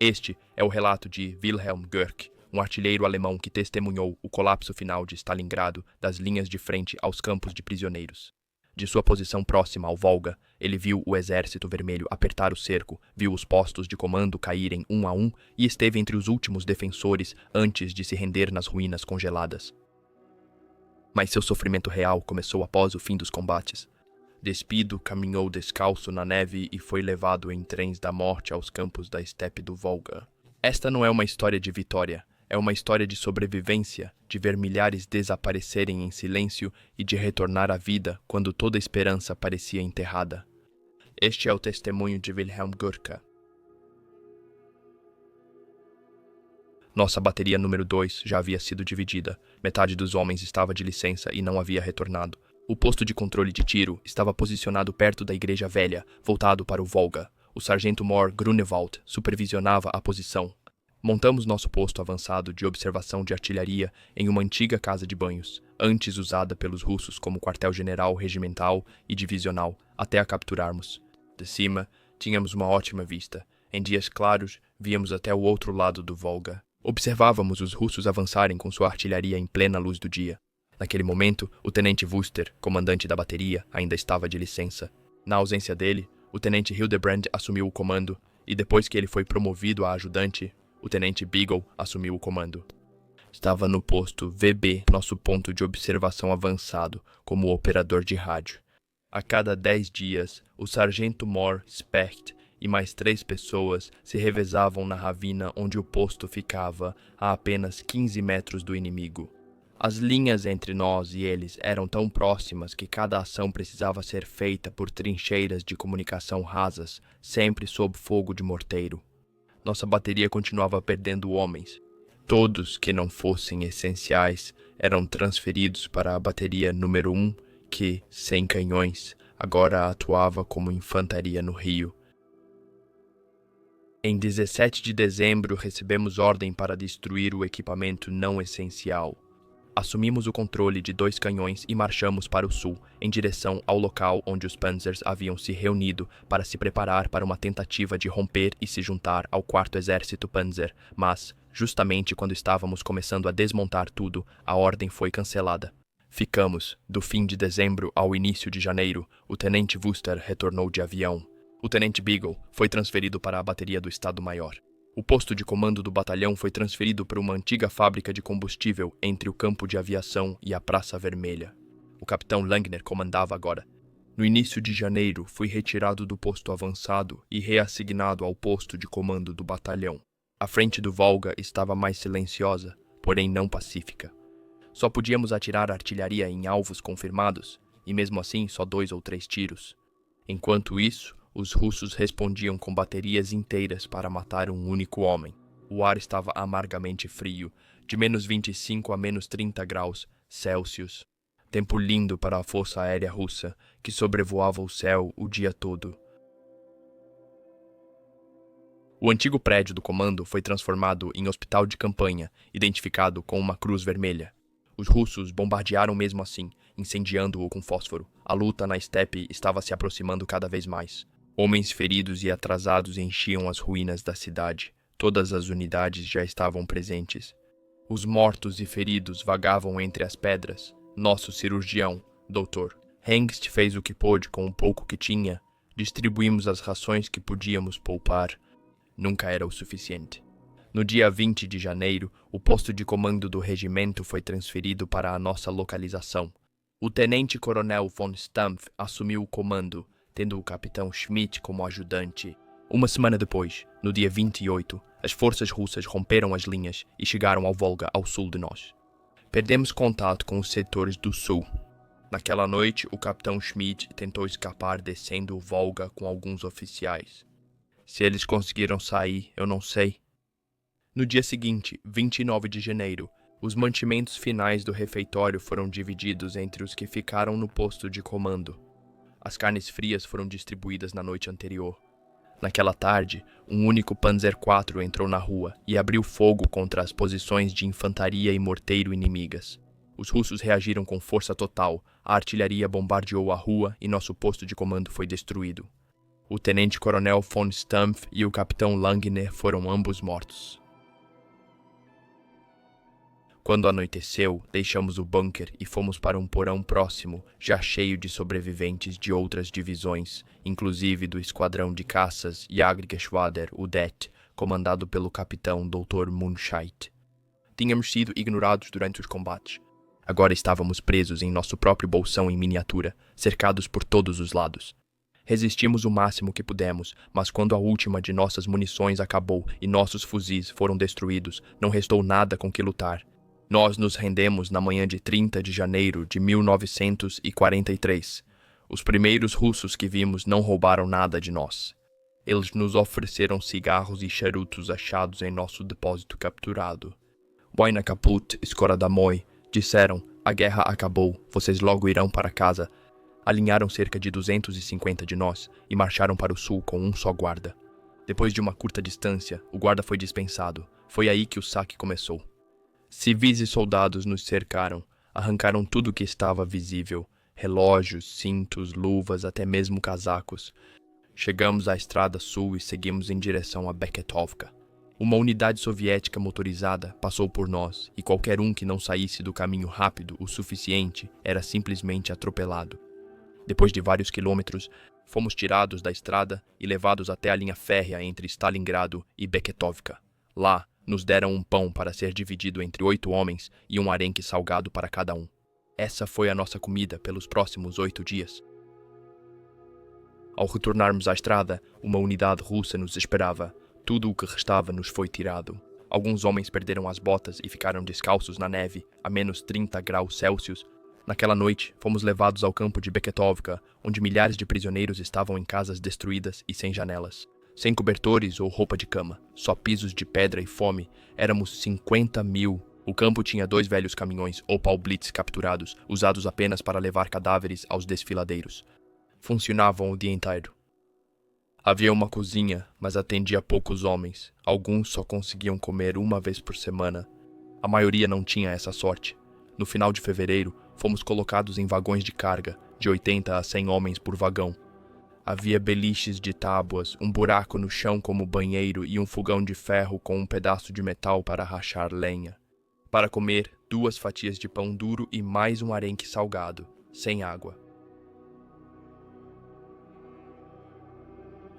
Este é o relato de Wilhelm Goerck, um artilheiro alemão que testemunhou o colapso final de Stalingrado das linhas de frente aos campos de prisioneiros. De sua posição próxima ao Volga, ele viu o Exército Vermelho apertar o cerco, viu os postos de comando caírem um a um e esteve entre os últimos defensores antes de se render nas ruínas congeladas. Mas seu sofrimento real começou após o fim dos combates. Despido, caminhou descalço na neve e foi levado em trens da morte aos campos da estepe do Volga. Esta não é uma história de vitória, É uma história de sobrevivência, de ver milhares desaparecerem em silêncio e de retornar à vida quando toda esperança parecia enterrada. Este é o testemunho de Wilhelm Gurka. Nossa bateria número 2 já havia sido dividida. Metade dos homens estava de licença e não havia retornado. O posto de controle de tiro estava posicionado perto da igreja velha, voltado para o Volga. O sargento Mor Grunewald supervisionava a posição. Montamos nosso posto avançado de observação de artilharia em uma antiga casa de banhos, antes usada pelos russos como quartel-general regimental e divisional, até a capturarmos. De cima, tínhamos uma ótima vista. Em dias claros, víamos até o outro lado do Volga. Observávamos os russos avançarem com sua artilharia em plena luz do dia. Naquele momento, o tenente Wüster, comandante da bateria, ainda estava de licença. Na ausência dele, o tenente Hildebrand assumiu o comando, e depois que ele foi promovido a ajudante, o tenente Beagle assumiu o comando. Estava no posto VB, nosso ponto de observação avançado, como operador de rádio. A cada 10 dias, o sargento Mor Specht e mais 3 pessoas se revezavam na ravina onde o posto ficava, a apenas 15 metros do inimigo. As linhas entre nós e eles eram tão próximas que cada ação precisava ser feita por trincheiras de comunicação rasas, sempre sob fogo de morteiro. Nossa bateria continuava perdendo homens. Todos que não fossem essenciais eram transferidos para a bateria número 1, que, sem canhões, agora atuava como infantaria no rio. Em 17 de dezembro, recebemos ordem para destruir o equipamento não essencial. Assumimos o controle de 2 canhões e marchamos para o sul, em direção ao local onde os Panzers haviam se reunido para se preparar para uma tentativa de romper e se juntar ao 4º Exército Panzer, mas, justamente quando estávamos começando a desmontar tudo, a ordem foi cancelada. Ficamos, do fim de dezembro ao início de janeiro. O tenente Wüster retornou de avião. O tenente Beagle foi transferido para a bateria do Estado-Maior. O posto de comando do batalhão foi transferido para uma antiga fábrica de combustível entre o campo de aviação e a Praça Vermelha. O capitão Langner comandava agora. No início de janeiro, fui retirado do posto avançado e reassignado ao posto de comando do batalhão. A frente do Volga estava mais silenciosa, porém não pacífica. Só podíamos atirar artilharia em alvos confirmados, e mesmo assim só 2 ou 3 tiros. Enquanto isso, os russos respondiam com baterias inteiras para matar um único homem. O ar estava amargamente frio, de menos 25 a menos 30 graus Celsius. Tempo lindo para a Força Aérea Russa, que sobrevoava o céu o dia todo. O antigo prédio do comando foi transformado em hospital de campanha, identificado com uma cruz vermelha. Os russos bombardearam mesmo assim, incendiando-o com fósforo. A luta na estepe estava se aproximando cada vez mais. Homens feridos e atrasados enchiam as ruínas da cidade. Todas as unidades já estavam presentes. Os mortos e feridos vagavam entre as pedras. Nosso cirurgião, Dr. Hengst, fez o que pôde com o pouco que tinha. Distribuímos as rações que podíamos poupar. Nunca era o suficiente. No dia 20 de janeiro, o posto de comando do regimento foi transferido para a nossa localização. O tenente-coronel von Stumpf assumiu o comando, tendo o capitão Schmidt como ajudante. Uma semana depois, no dia 28, as forças russas romperam as linhas e chegaram ao Volga ao sul de nós. Perdemos contato com os setores do sul. Naquela noite, o capitão Schmidt tentou escapar descendo o Volga com alguns oficiais. Se eles conseguiram sair, eu não sei. No dia seguinte, 29 de janeiro, os mantimentos finais do refeitório foram divididos entre os que ficaram no posto de comando. As carnes frias foram distribuídas na noite anterior. Naquela tarde, um único Panzer IV entrou na rua e abriu fogo contra as posições de infantaria e morteiro inimigas. Os russos reagiram com força total, a artilharia bombardeou a rua e nosso posto de comando foi destruído. O tenente-coronel von Stumpf e o capitão Langner foram ambos mortos. Quando anoiteceu, deixamos o bunker e fomos para um porão próximo, já cheio de sobreviventes de outras divisões, inclusive do esquadrão de caças Jagdgeschwader Udet, comandado pelo capitão Dr. Munscheit. Tínhamos sido ignorados durante os combates. Agora estávamos presos em nosso próprio bolsão em miniatura, cercados por todos os lados. Resistimos o máximo que pudemos, mas quando a última de nossas munições acabou e nossos fuzis foram destruídos, não restou nada com que lutar. Nós nos rendemos na manhã de 30 de janeiro de 1943. Os primeiros russos que vimos não roubaram nada de nós. Eles nos ofereceram cigarros e charutos achados em nosso depósito capturado. Wojna kaput, skoradamoi, disseram, a guerra acabou, vocês logo irão para casa. Alinharam cerca de 250 de nós e marcharam para o sul com um só guarda. Depois de uma curta distância, o guarda foi dispensado. Foi aí que o saque começou. Civis e soldados nos cercaram, arrancaram tudo que estava visível, relógios, cintos, luvas, até mesmo casacos. Chegamos à estrada sul e seguimos em direção a Beketovka. Uma unidade soviética motorizada passou por nós e qualquer um que não saísse do caminho rápido o suficiente era simplesmente atropelado. Depois de vários quilômetros, fomos tirados da estrada e levados até a linha férrea entre Stalingrado e Beketovka. Lá, nos deram um pão para ser dividido entre 8 homens e um arenque salgado para cada um. Essa foi a nossa comida pelos próximos 8 dias. Ao retornarmos à estrada, uma unidade russa nos esperava. Tudo o que restava nos foi tirado. Alguns homens perderam as botas e ficaram descalços na neve, a menos 30 graus Celsius. Naquela noite, fomos levados ao campo de Beketovka, onde milhares de prisioneiros estavam em casas destruídas e sem janelas. Sem cobertores ou roupa de cama, só pisos de pedra e fome, éramos 50.000. O campo tinha 2 velhos caminhões Opel Blitz capturados, usados apenas para levar cadáveres aos desfiladeiros. Funcionavam o dia inteiro. Havia uma cozinha, mas atendia poucos homens. Alguns só conseguiam comer uma vez por semana. A maioria não tinha essa sorte. No final de fevereiro, fomos colocados em vagões de carga, de 80 a 100 homens por vagão. Havia beliches de tábuas, um buraco no chão como banheiro e um fogão de ferro com um pedaço de metal para rachar lenha. Para comer, 2 fatias de pão duro e mais um arenque salgado, sem água.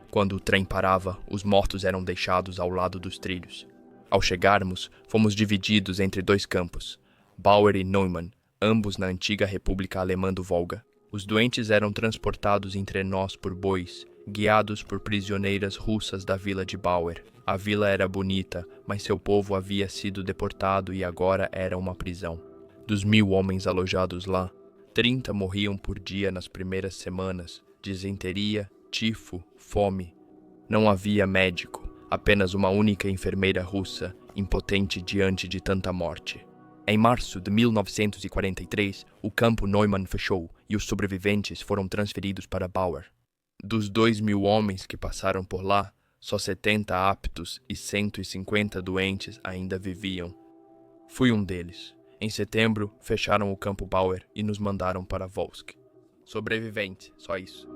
Quando o trem parava, os mortos eram deixados ao lado dos trilhos. Ao chegarmos, fomos divididos entre 2 campos, Bauer e Neumann, ambos na antiga República Alemã do Volga. Os doentes eram transportados entre nós por bois, guiados por prisioneiras russas da vila de Bauer. A vila era bonita, mas seu povo havia sido deportado e agora era uma prisão. Dos 1.000 homens alojados lá, 30 morriam por dia nas primeiras semanas, disenteria, tifo, fome. Não havia médico, apenas uma única enfermeira russa, impotente diante de tanta morte. Em março de 1943, o campo Neumann fechou e os sobreviventes foram transferidos para Bauer. Dos 2.000 homens que passaram por lá, só 70 aptos e 150 doentes ainda viviam. Fui um deles. Em setembro, fecharam o campo Bauer e nos mandaram para Volsk. Sobrevivente, só isso.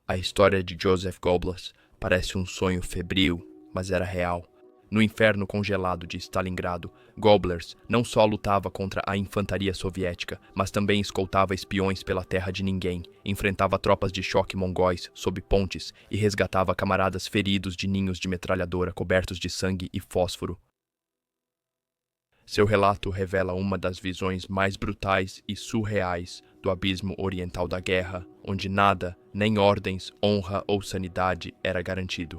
A história de Joseph Goebbels parece um sonho febril, mas era real. No inferno congelado de Stalingrado, Goebbels não só lutava contra a infantaria soviética, mas também escoltava espiões pela terra de ninguém, enfrentava tropas de choque mongóis sob pontes e resgatava camaradas feridos de ninhos de metralhadora cobertos de sangue e fósforo. Seu relato revela uma das visões mais brutais e surreais do abismo oriental da guerra, onde nada, nem ordens, honra ou sanidade era garantido.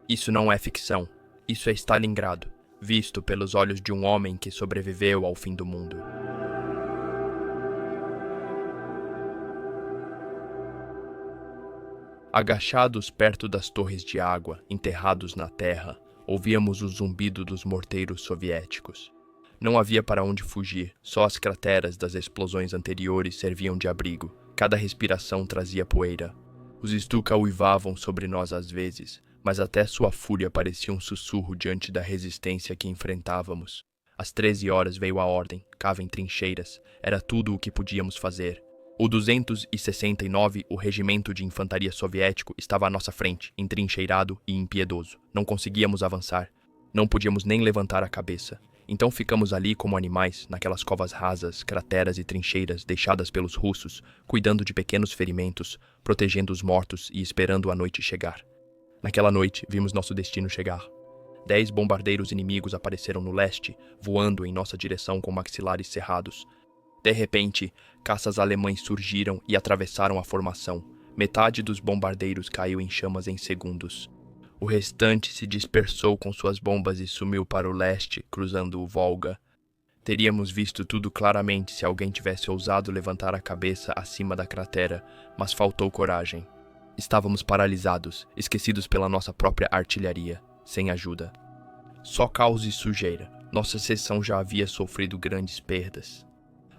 Isso não é ficção. Isso é Stalingrado, visto pelos olhos de um homem que sobreviveu ao fim do mundo. Agachados perto das torres de água, enterrados na terra, ouvíamos o zumbido dos morteiros soviéticos. Não havia para onde fugir, só as crateras das explosões anteriores serviam de abrigo. Cada respiração trazia poeira. Os Stuka uivavam sobre nós às vezes, mas até sua fúria parecia um sussurro diante da resistência que enfrentávamos. Às 13 horas veio a ordem, cavem trincheiras, era tudo o que podíamos fazer. O 269, o regimento de infantaria soviético, estava à nossa frente, entrincheirado e impiedoso. Não conseguíamos avançar, não podíamos nem levantar a cabeça. Então ficamos ali como animais, naquelas covas rasas, crateras e trincheiras deixadas pelos russos, cuidando de pequenos ferimentos, protegendo os mortos e esperando a noite chegar. Naquela noite, vimos nosso destino chegar. 10 bombardeiros inimigos apareceram no leste, voando em nossa direção com maxilares cerrados. De repente, caças alemães surgiram e atravessaram a formação. Metade dos bombardeiros caiu em chamas em segundos. O restante se dispersou com suas bombas e sumiu para o leste, cruzando o Volga. Teríamos visto tudo claramente se alguém tivesse ousado levantar a cabeça acima da cratera, mas faltou coragem. Estávamos paralisados, esquecidos pela nossa própria artilharia, sem ajuda. Só caos e sujeira. Nossa seção já havia sofrido grandes perdas.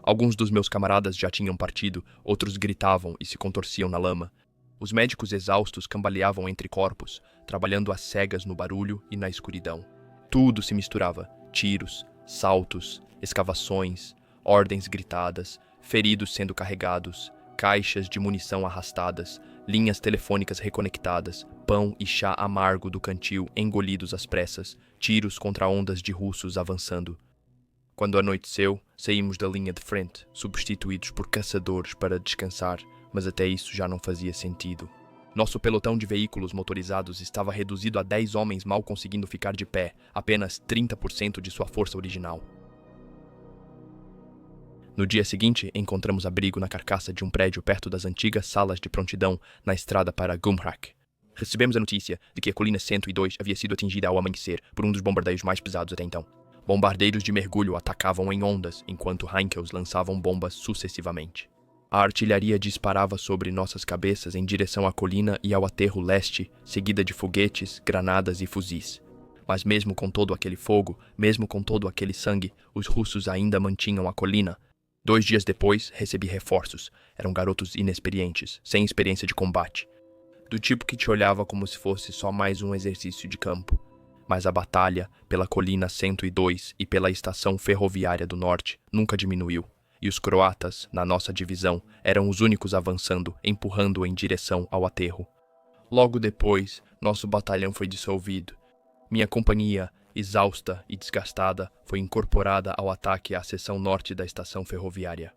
Alguns dos meus camaradas já tinham partido, outros gritavam e se contorciam na lama. Os médicos exaustos cambaleavam entre corpos, trabalhando às cegas no barulho e na escuridão. Tudo se misturava: tiros, saltos, escavações, ordens gritadas, feridos sendo carregados, caixas de munição arrastadas, linhas telefônicas reconectadas, pão e chá amargo do cantil engolidos às pressas, tiros contra ondas de russos avançando. Quando anoiteceu, saímos da linha de frente, substituídos por caçadores para descansar, mas até isso já não fazia sentido. Nosso pelotão de veículos motorizados estava reduzido a 10 homens mal conseguindo ficar de pé, apenas 30% de sua força original. No dia seguinte, encontramos abrigo na carcaça de um prédio perto das antigas salas de prontidão na estrada para Gumrak. Recebemos a notícia de que a colina 102 havia sido atingida ao amanhecer por um dos bombardeios mais pesados até então. Bombardeiros de mergulho atacavam em ondas, enquanto Heinkels lançavam bombas sucessivamente. A artilharia disparava sobre nossas cabeças em direção à colina e ao aterro leste, seguida de foguetes, granadas e fuzis. Mas mesmo com todo aquele fogo, mesmo com todo aquele sangue, os russos ainda mantinham a colina. 2 dias depois, recebi reforços. Eram garotos inexperientes, sem experiência de combate. Do tipo que te olhava como se fosse só mais um exercício de campo. Mas a batalha, pela colina 102 e pela estação ferroviária do norte, nunca diminuiu. E os croatas, na nossa divisão, eram os únicos avançando, empurrando em direção ao aterro. Logo depois, nosso batalhão foi dissolvido. Minha companhia, exausta e desgastada, foi incorporada ao ataque à seção norte da estação ferroviária.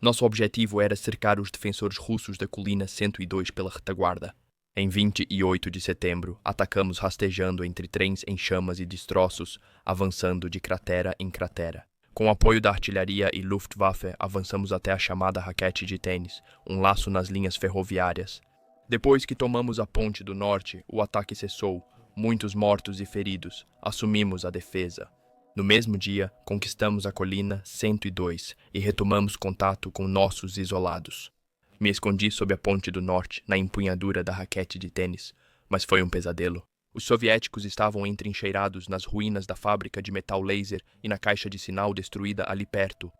Nosso objetivo era cercar os defensores russos da colina 102 pela retaguarda. Em 28 de setembro, atacamos rastejando entre trens em chamas e destroços, avançando de cratera em cratera. Com apoio da artilharia e Luftwaffe, avançamos até a chamada raquete de tênis, um laço nas linhas ferroviárias. Depois que tomamos a ponte do norte, o ataque cessou, muitos mortos e feridos. Assumimos a defesa. No mesmo dia, conquistamos a colina 102 e retomamos contato com nossos isolados. Me escondi sob a ponte do norte, na empunhadura da raquete de tênis, mas foi um pesadelo. Os soviéticos estavam entrincheirados nas ruínas da fábrica de metal laser e na caixa de sinal destruída ali perto.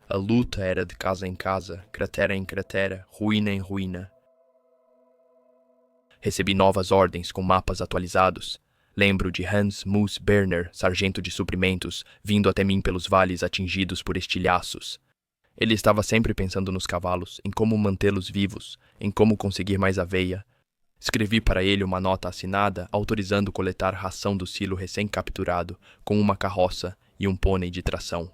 A luta era de casa em casa, cratera em cratera, ruína em ruína. Recebi novas ordens com mapas atualizados. Lembro de Hans Mus Berner, sargento de suprimentos, vindo até mim pelos vales atingidos por estilhaços. Ele estava sempre pensando nos cavalos, em como mantê-los vivos, em como conseguir mais aveia. Escrevi para ele uma nota assinada autorizando coletar ração do silo recém-capturado, com uma carroça e um pônei de tração.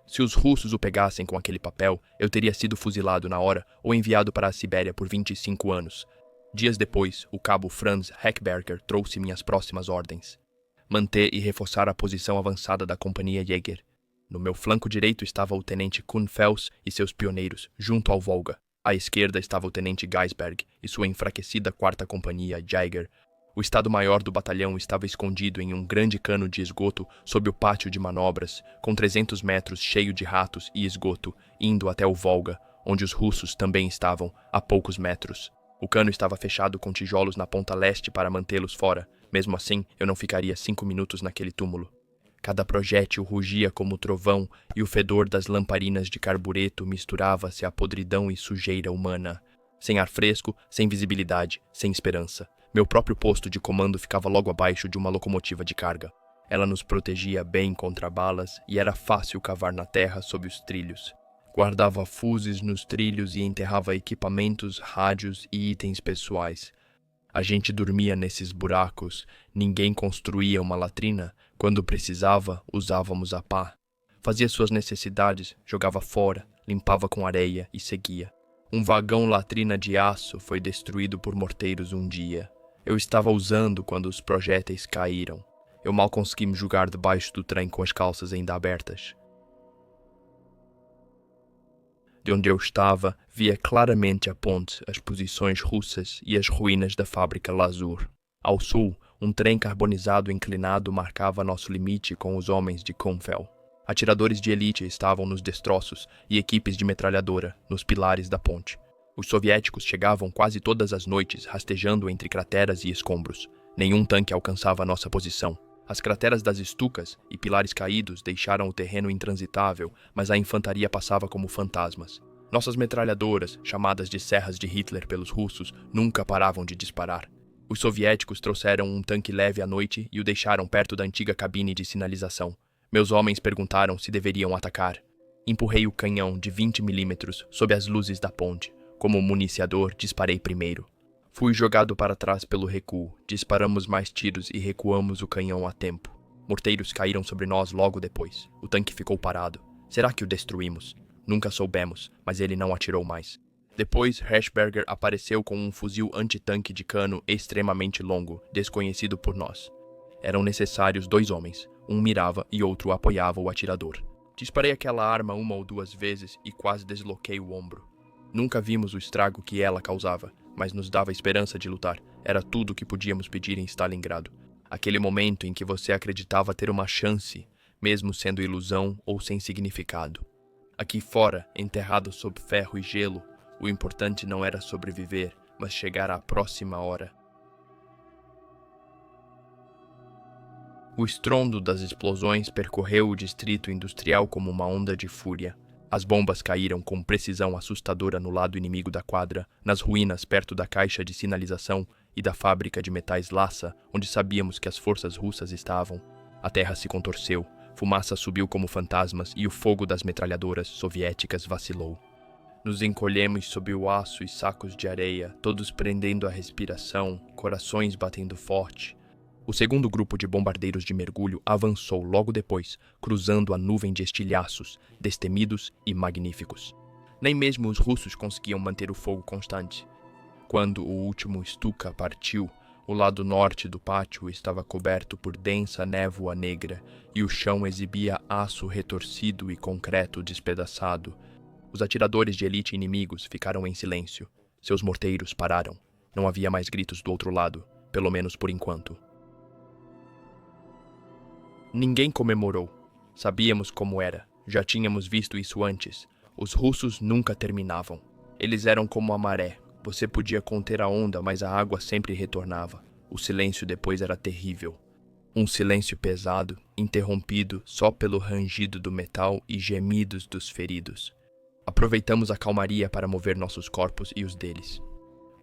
Se os russos o pegassem com aquele papel, eu teria sido fuzilado na hora ou enviado para a Sibéria por 25 anos. Dias depois, o cabo Franz Heckberger trouxe minhas próximas ordens. Manter e reforçar a posição avançada da companhia Jäger. No meu flanco direito estava o tenente Kuhnfels e seus pioneiros, junto ao Volga. À esquerda estava o tenente Geisberg e sua enfraquecida 4ª Companhia Jäger. O estado-maior do batalhão estava escondido em um grande cano de esgoto sob o pátio de manobras, com 300 metros cheio de ratos e esgoto, indo até o Volga, onde os russos também estavam, a poucos metros. O cano estava fechado com tijolos na ponta leste para mantê-los fora. Mesmo assim, eu não ficaria 5 minutos naquele túmulo. Cada projétil rugia como trovão e o fedor das lamparinas de carbureto misturava-se à podridão e sujeira humana. Sem ar fresco, sem visibilidade, sem esperança. Meu próprio posto de comando ficava logo abaixo de uma locomotiva de carga. Ela nos protegia bem contra balas e era fácil cavar na terra sob os trilhos. Guardava fuzes nos trilhos e enterrava equipamentos, rádios e itens pessoais. A gente dormia nesses buracos, ninguém construía uma latrina. Quando precisava, usávamos a pá. Fazia suas necessidades, jogava fora, limpava com areia e seguia. Um vagão latrina de aço foi destruído por morteiros um dia. Eu estava usando quando os projéteis caíram. Eu mal consegui me jogar debaixo do trem com as calças ainda abertas. De onde eu estava, via claramente a ponte, as posições russas e as ruínas da fábrica Lazur. Ao sul, um trem carbonizado inclinado marcava nosso limite com os homens de Kumfel. Atiradores de elite estavam nos destroços e equipes de metralhadora nos pilares da ponte. Os soviéticos chegavam quase todas as noites, rastejando entre crateras e escombros. Nenhum tanque alcançava nossa posição. As crateras das estucas e pilares caídos deixaram o terreno intransitável, mas a infantaria passava como fantasmas. Nossas metralhadoras, chamadas de serras de Hitler pelos russos, nunca paravam de disparar. Os soviéticos trouxeram um tanque leve à noite e o deixaram perto da antiga cabine de sinalização. Meus homens perguntaram se deveriam atacar. Empurrei o canhão de 20 milímetros sob as luzes da ponte. Como municiador, disparei primeiro. Fui jogado para trás pelo recuo, disparamos mais tiros e recuamos o canhão a tempo. Morteiros caíram sobre nós logo depois. O tanque ficou parado. Será que o destruímos? Nunca soubemos, mas ele não atirou mais. Depois, Hershberger apareceu com um fuzil antitanque de cano extremamente longo, desconhecido por nós. Eram necessários 2 homens. Um mirava e outro apoiava o atirador. Disparei aquela arma 1 ou 2 vezes e quase desloquei o ombro. Nunca vimos o estrago que ela causava, mas nos dava esperança de lutar. Era tudo o que podíamos pedir em Stalingrado. Aquele momento em que você acreditava ter uma chance, mesmo sendo ilusão ou sem significado. Aqui fora, enterrado sob ferro e gelo, o importante não era sobreviver, mas chegar à próxima hora. O estrondo das explosões percorreu o distrito industrial como uma onda de fúria. As bombas caíram com precisão assustadora no lado inimigo da quadra, nas ruínas perto da caixa de sinalização e da fábrica de metais Lassa, onde sabíamos que as forças russas estavam. A terra se contorceu, fumaça subiu como fantasmas e o fogo das metralhadoras soviéticas vacilou. Nos encolhemos sob o aço e sacos de areia, todos prendendo a respiração, corações batendo forte. O segundo grupo de bombardeiros de mergulho avançou logo depois, cruzando a nuvem de estilhaços, destemidos e magníficos. Nem mesmo os russos conseguiam manter o fogo constante. Quando o último Stuka partiu, o lado norte do pátio estava coberto por densa névoa negra e o chão exibia aço retorcido e concreto despedaçado. Os atiradores de elite inimigos ficaram em silêncio. Seus morteiros pararam. Não havia mais gritos do outro lado, pelo menos por enquanto. Ninguém comemorou. Sabíamos como era. Já tínhamos visto isso antes. Os russos nunca terminavam. Eles eram como a maré. Você podia conter a onda, mas a água sempre retornava. O silêncio depois era terrível. Um silêncio pesado, interrompido só pelo rangido do metal e gemidos dos feridos. Aproveitamos a calmaria para mover nossos corpos e os deles.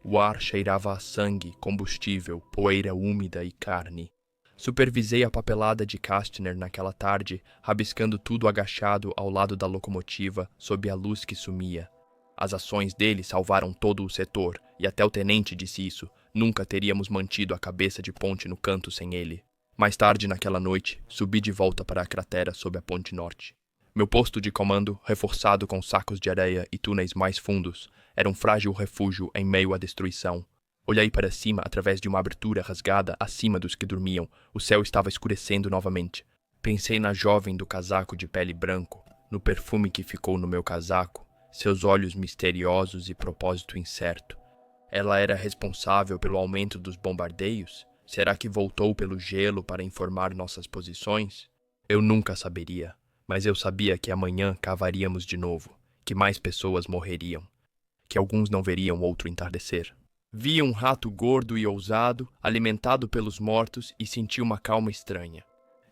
O ar cheirava a sangue, combustível, poeira úmida e carne. Supervisei a papelada de Kastner naquela tarde, rabiscando tudo agachado ao lado da locomotiva, sob a luz que sumia. As ações dele salvaram todo o setor, e até o tenente disse isso. Nunca teríamos mantido a cabeça de ponte no canto sem ele. Mais tarde naquela noite, subi de volta para a cratera sob a ponte norte. Meu posto de comando, reforçado com sacos de areia e túneis mais fundos, era um frágil refúgio em meio à destruição. Olhei para cima através de uma abertura rasgada acima dos que dormiam. O céu estava escurecendo novamente. Pensei na jovem do casaco de pele branco, no perfume que ficou no meu casaco, seus olhos misteriosos e propósito incerto. Ela era responsável pelo aumento dos bombardeios? Será que voltou pelo gelo para informar nossas posições? Eu nunca saberia, mas eu sabia que amanhã cavaríamos de novo, que mais pessoas morreriam, que alguns não veriam outro entardecer. Vi um rato gordo e ousado, alimentado pelos mortos, e senti uma calma estranha.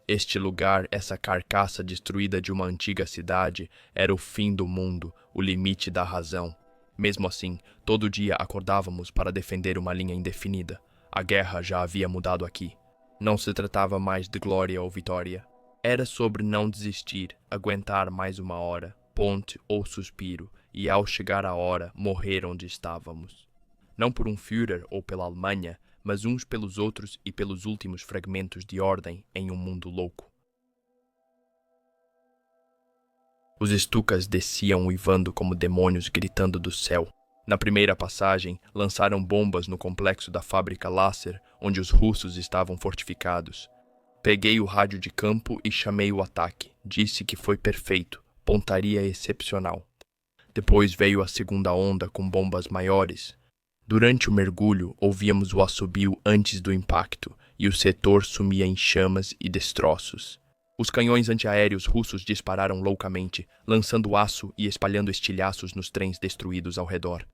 Este lugar, essa carcaça destruída de uma antiga cidade, era o fim do mundo, o limite da razão. Mesmo assim, todo dia acordávamos para defender uma linha indefinida. A guerra já havia mudado aqui. Não se tratava mais de glória ou vitória. Era sobre não desistir, aguentar mais uma hora, ponte ou suspiro, e ao chegar a hora, morrer onde estávamos. Não por um Führer ou pela Alemanha, mas uns pelos outros e pelos últimos fragmentos de ordem em um mundo louco. Os Stukas desciam uivando como demônios gritando do céu. Na primeira passagem, lançaram bombas no complexo da fábrica Láser, onde os russos estavam fortificados. Peguei o rádio de campo e chamei o ataque. Disse que foi perfeito, pontaria excepcional. Depois veio a segunda onda com bombas maiores. Durante o mergulho, ouvíamos o assobio antes do impacto, e o setor sumia em chamas e destroços. Os canhões antiaéreos russos dispararam loucamente, lançando aço e espalhando estilhaços nos trens destruídos ao redor.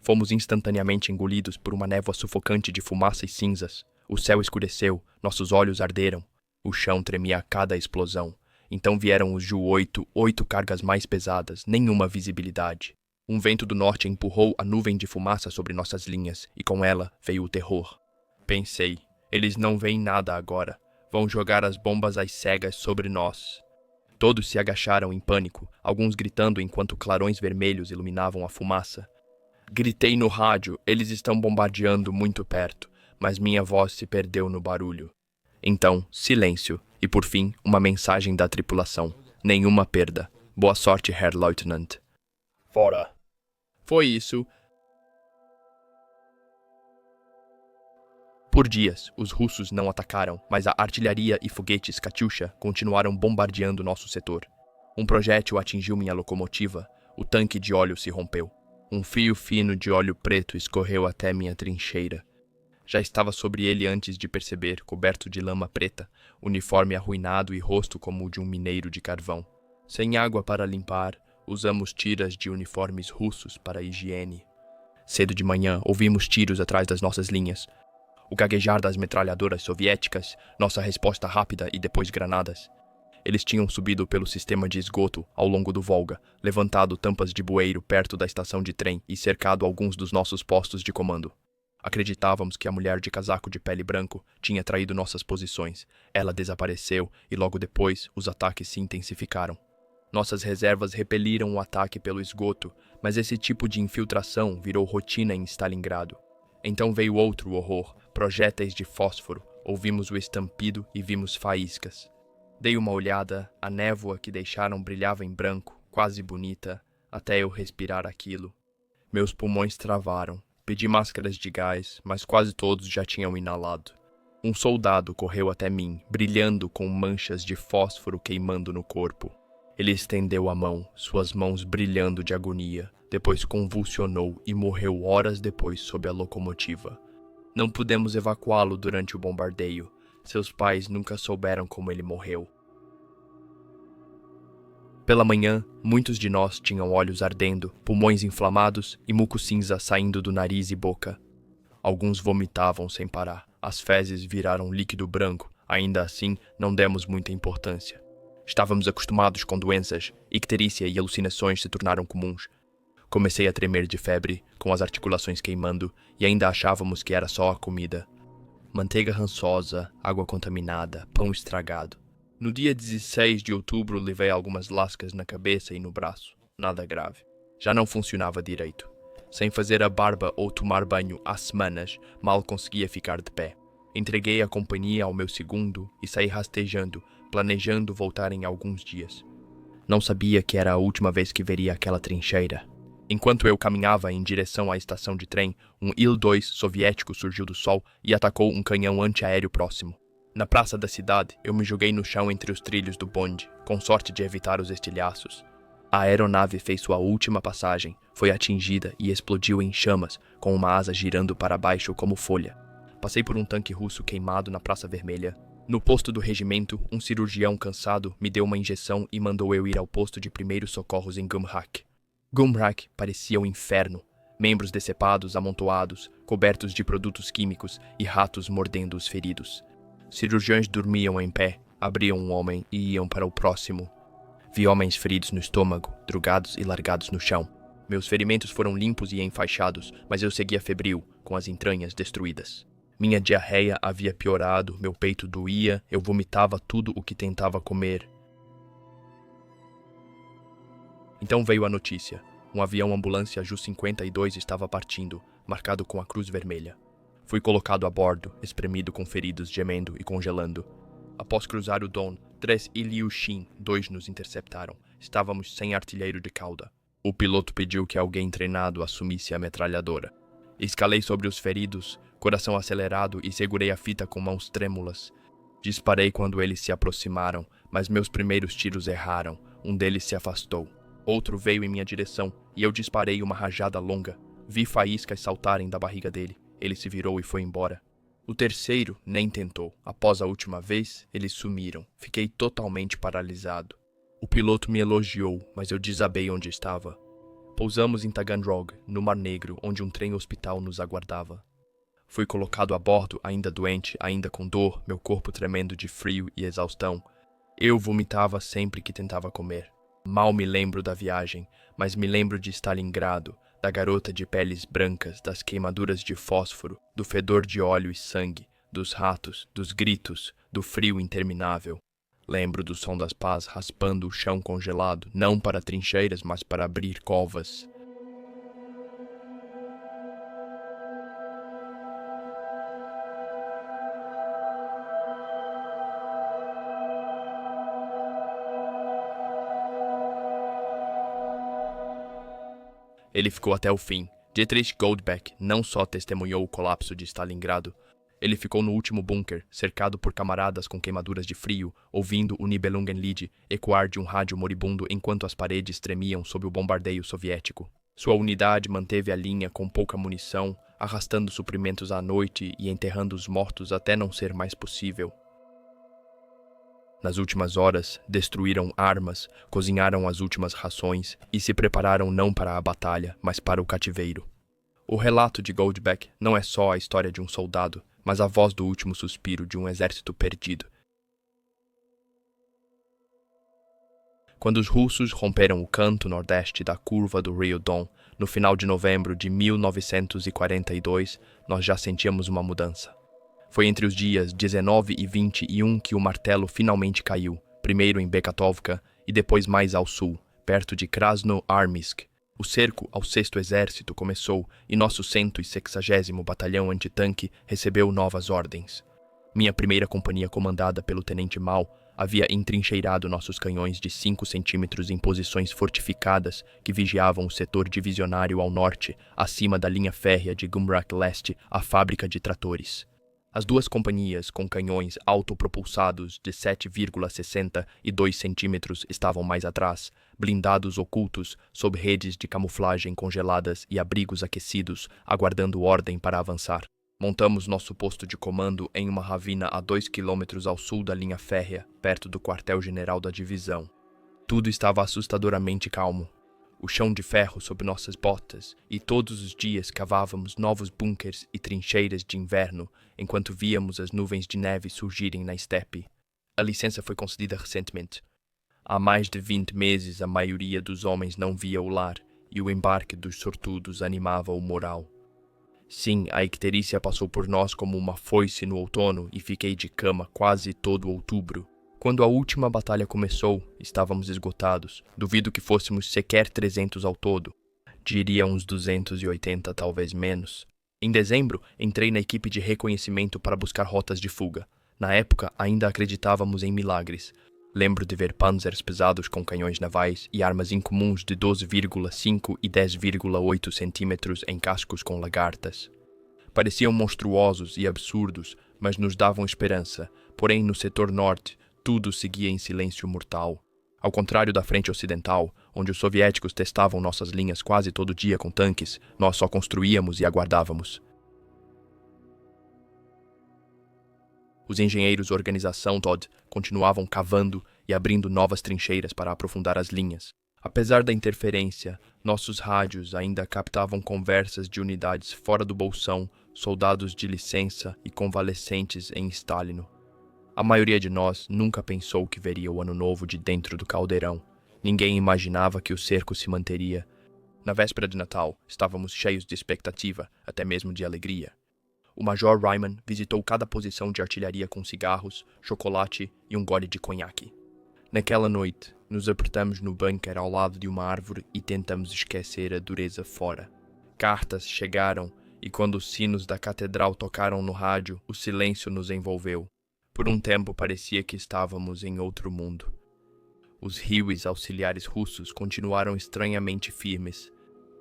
Fomos instantaneamente engolidos por uma névoa sufocante de fumaça e cinzas. O céu escureceu, nossos olhos arderam. O chão tremia a cada explosão. Então vieram os Ju-8, 8 cargas mais pesadas, nenhuma visibilidade. Um vento do norte empurrou a nuvem de fumaça sobre nossas linhas, e com ela veio o terror. Pensei, eles não veem nada agora. Vão jogar as bombas às cegas sobre nós. Todos se agacharam em pânico, alguns gritando enquanto clarões vermelhos iluminavam a fumaça. Gritei no rádio, eles estão bombardeando muito perto, mas minha voz se perdeu no barulho. Então, silêncio, e por fim, uma mensagem da tripulação. Nenhuma perda. Boa sorte, Herr Lieutenant. Fora. Foi isso. Por dias, os russos não atacaram, mas a artilharia e foguetes Katyusha continuaram bombardeando nosso setor. Um projétil atingiu minha locomotiva, o tanque de óleo se rompeu. Um fio fino de óleo preto escorreu até minha trincheira. Já estava sobre ele antes de perceber, coberto de lama preta, uniforme arruinado e rosto como o de um mineiro de carvão. Sem água para limpar, usamos tiras de uniformes russos para a higiene. Cedo de manhã, ouvimos tiros atrás das nossas linhas. O gaguejar das metralhadoras soviéticas, nossa resposta rápida e depois granadas. Eles tinham subido pelo sistema de esgoto ao longo do Volga, levantado tampas de bueiro perto da estação de trem e cercado alguns dos nossos postos de comando. Acreditávamos que a mulher de casaco de pele branco tinha traído nossas posições. Ela desapareceu e logo depois os ataques se intensificaram. Nossas reservas repeliram o ataque pelo esgoto, mas esse tipo de infiltração virou rotina em Stalingrado. Então veio outro horror, projéteis de fósforo. Ouvimos o estampido e vimos faíscas. Dei uma olhada, a névoa que deixaram brilhava em branco, quase bonita, até eu respirar aquilo. Meus pulmões travaram. Pedi máscaras de gás, mas quase todos já tinham inalado. Um soldado correu até mim, brilhando com manchas de fósforo queimando no corpo. Ele estendeu a mão, suas mãos brilhando de agonia, depois convulsionou e morreu horas depois sob a locomotiva. Não pudemos evacuá-lo durante o bombardeio. Seus pais nunca souberam como ele morreu. Pela manhã, muitos de nós tinham olhos ardendo, pulmões inflamados e muco cinza saindo do nariz e boca. Alguns vomitavam sem parar. As fezes viraram líquido branco. Ainda assim, não demos muita importância. Estávamos acostumados com doenças. Icterícia e alucinações se tornaram comuns. Comecei a tremer de febre, com as articulações queimando, e ainda achávamos que era só a comida. Manteiga rançosa, água contaminada, pão estragado. No dia 16 de outubro levei algumas lascas na cabeça e no braço. Nada grave. Já não funcionava direito. Sem fazer a barba ou tomar banho há semanas, mal conseguia ficar de pé. Entreguei a companhia ao meu segundo e saí rastejando, planejando voltar em alguns dias. Não sabia que era a última vez que veria aquela trincheira. Enquanto eu caminhava em direção à estação de trem, um Il-2 soviético surgiu do sol e atacou um canhão antiaéreo próximo. Na praça da cidade, eu me joguei no chão entre os trilhos do bonde, com sorte de evitar os estilhaços. A aeronave fez sua última passagem, foi atingida e explodiu em chamas, com uma asa girando para baixo como folha. Passei por um tanque russo queimado na Praça Vermelha. No posto do regimento, um cirurgião cansado me deu uma injeção e mandou eu ir ao posto de primeiros socorros em Gumrak. Gumrak parecia um inferno. Membros decepados, amontoados, cobertos de produtos químicos e ratos mordendo os feridos. Cirurgiões dormiam em pé, abriam um homem e iam para o próximo. Vi homens feridos no estômago, drogados e largados no chão. Meus ferimentos foram limpos e enfaixados, mas eu seguia febril, com as entranhas destruídas. Minha diarreia havia piorado, meu peito doía, eu vomitava tudo o que tentava comer. Então veio a notícia. Um avião ambulância Ju-52 estava partindo, marcado com a cruz vermelha. Fui colocado a bordo, espremido com feridos, gemendo e congelando. Após cruzar o Don, 3 Ilyushin, 2 nos interceptaram. Estávamos sem artilheiro de cauda. O piloto pediu que alguém treinado assumisse a metralhadora. Escalei sobre os feridos, coração acelerado, e segurei a fita com mãos trêmulas. Disparei quando eles se aproximaram, mas meus primeiros tiros erraram. Um deles se afastou. Outro veio em minha direção, e eu disparei uma rajada longa. Vi faíscas saltarem da barriga dele. Ele se virou e foi embora. O terceiro nem tentou. Após a última vez, eles sumiram. Fiquei totalmente paralisado. O piloto me elogiou, mas eu desabei onde estava. Pousamos em Taganrog, no Mar Negro, onde um trem-hospital nos aguardava. Fui colocado a bordo, ainda doente, ainda com dor, meu corpo tremendo de frio e exaustão. Eu vomitava sempre que tentava comer. Mal me lembro da viagem, mas me lembro de Stalingrado, da garota de peles brancas, das queimaduras de fósforo, do fedor de óleo e sangue, dos ratos, dos gritos, do frio interminável. Lembro do som das pás raspando o chão congelado, não para trincheiras, mas para abrir covas. Ele ficou até o fim. Dietrich Goldbeck não só testemunhou o colapso de Stalingrado, ele ficou no último bunker, cercado por camaradas com queimaduras de frio, ouvindo o Nibelungenlied ecoar de um rádio moribundo enquanto as paredes tremiam sob o bombardeio soviético. Sua unidade manteve a linha com pouca munição, arrastando suprimentos à noite e enterrando os mortos até não ser mais possível. Nas últimas horas, destruíram armas, cozinharam as últimas rações e se prepararam não para a batalha, mas para o cativeiro. O relato de Goldbeck não é só a história de um soldado, mas a voz do último suspiro de um exército perdido. Quando os russos romperam o canto nordeste da curva do Rio Don, no final de novembro de 1942, nós já sentíamos uma mudança. Foi entre os dias 19 e 21 que o martelo finalmente caiu, primeiro em Bekatovka e depois mais ao sul, perto de Krasnoarmysk. O cerco ao 6º Exército começou e nosso 160º Batalhão Antitanque recebeu novas ordens. Minha primeira companhia, comandada pelo Tenente Mao, havia entrincheirado nossos canhões de 5 centímetros em posições fortificadas que vigiavam o setor divisionário ao norte, acima da linha férrea de Gumrak Leste, a fábrica de tratores. As duas companhias, com canhões autopropulsados de 7,60 e 2 centímetros, estavam mais atrás, blindados ocultos, sob redes de camuflagem congeladas e abrigos aquecidos, aguardando ordem para avançar. Montamos nosso posto de comando em uma ravina a 2 quilômetros ao sul da linha férrea, perto do quartel-general da divisão. Tudo estava assustadoramente calmo. O chão de ferro sob nossas botas, e todos os dias cavávamos novos bunkers e trincheiras de inverno, enquanto víamos as nuvens de neve surgirem na estepe. A licença foi concedida recentemente. Há mais de 20 meses a maioria dos homens não via o lar, e o embarque dos sortudos animava o moral. Sim, a icterícia passou por nós como uma foice no outono e fiquei de cama quase todo outubro. Quando a última batalha começou, estávamos esgotados. Duvido que fôssemos sequer 300 ao todo. Diria uns 280, talvez menos. Em dezembro, entrei na equipe de reconhecimento para buscar rotas de fuga. Na época, ainda acreditávamos em milagres. Lembro de ver panzers pesados com canhões navais e armas incomuns de 12,5 e 10,8 centímetros em cascos com lagartas. Pareciam monstruosos e absurdos, mas nos davam esperança. Porém, no setor norte, tudo seguia em silêncio mortal. Ao contrário da frente ocidental, onde os soviéticos testavam nossas linhas quase todo dia com tanques, nós só construíamos e aguardávamos. Os engenheiros organização Todd continuavam cavando e abrindo novas trincheiras para aprofundar as linhas. Apesar da interferência, nossos rádios ainda captavam conversas de unidades fora do bolsão, soldados de licença e convalescentes em Stalino. A maioria de nós nunca pensou que veria o ano novo de dentro do caldeirão. Ninguém imaginava que o cerco se manteria. Na véspera de Natal, estávamos cheios de expectativa, até mesmo de alegria. O Major Ryman visitou cada posição de artilharia com cigarros, chocolate e um gole de conhaque. Naquela noite, nos apertamos no bunker ao lado de uma árvore e tentamos esquecer a dureza fora. Cartas chegaram e quando os sinos da catedral tocaram no rádio, o silêncio nos envolveu. Por um tempo parecia que estávamos em outro mundo. Os Hiwis auxiliares russos continuaram estranhamente firmes.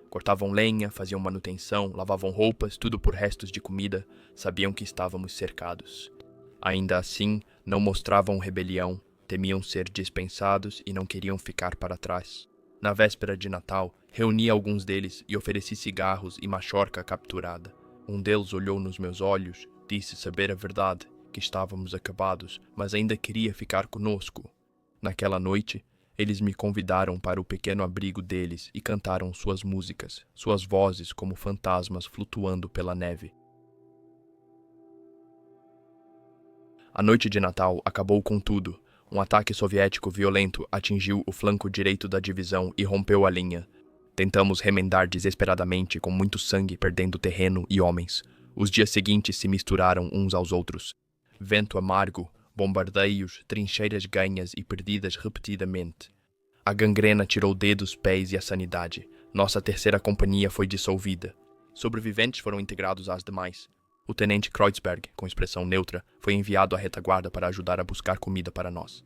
Cortavam lenha, faziam manutenção, lavavam roupas, tudo por restos de comida, sabiam que estávamos cercados. Ainda assim, não mostravam rebelião, temiam ser dispensados e não queriam ficar para trás. Na véspera de Natal, reuni alguns deles e ofereci cigarros e machorca capturada. Um deles olhou nos meus olhos, disse saber a verdade, que estávamos acabados, mas ainda queria ficar conosco. Naquela noite, eles me convidaram para o pequeno abrigo deles e cantaram suas músicas, suas vozes como fantasmas flutuando pela neve. A noite de Natal acabou com tudo. Um ataque soviético violento atingiu o flanco direito da divisão e rompeu a linha. Tentamos remendar desesperadamente, com muito sangue perdendo terreno e homens. Os dias seguintes se misturaram uns aos outros. Vento amargo, bombardeios, trincheiras ganhas e perdidas repetidamente. A gangrena tirou dedos, pés e a sanidade. Nossa terceira companhia foi dissolvida. Sobreviventes foram integrados às demais. O tenente Kreuzberg, com expressão neutra, foi enviado à retaguarda para ajudar a buscar comida para nós.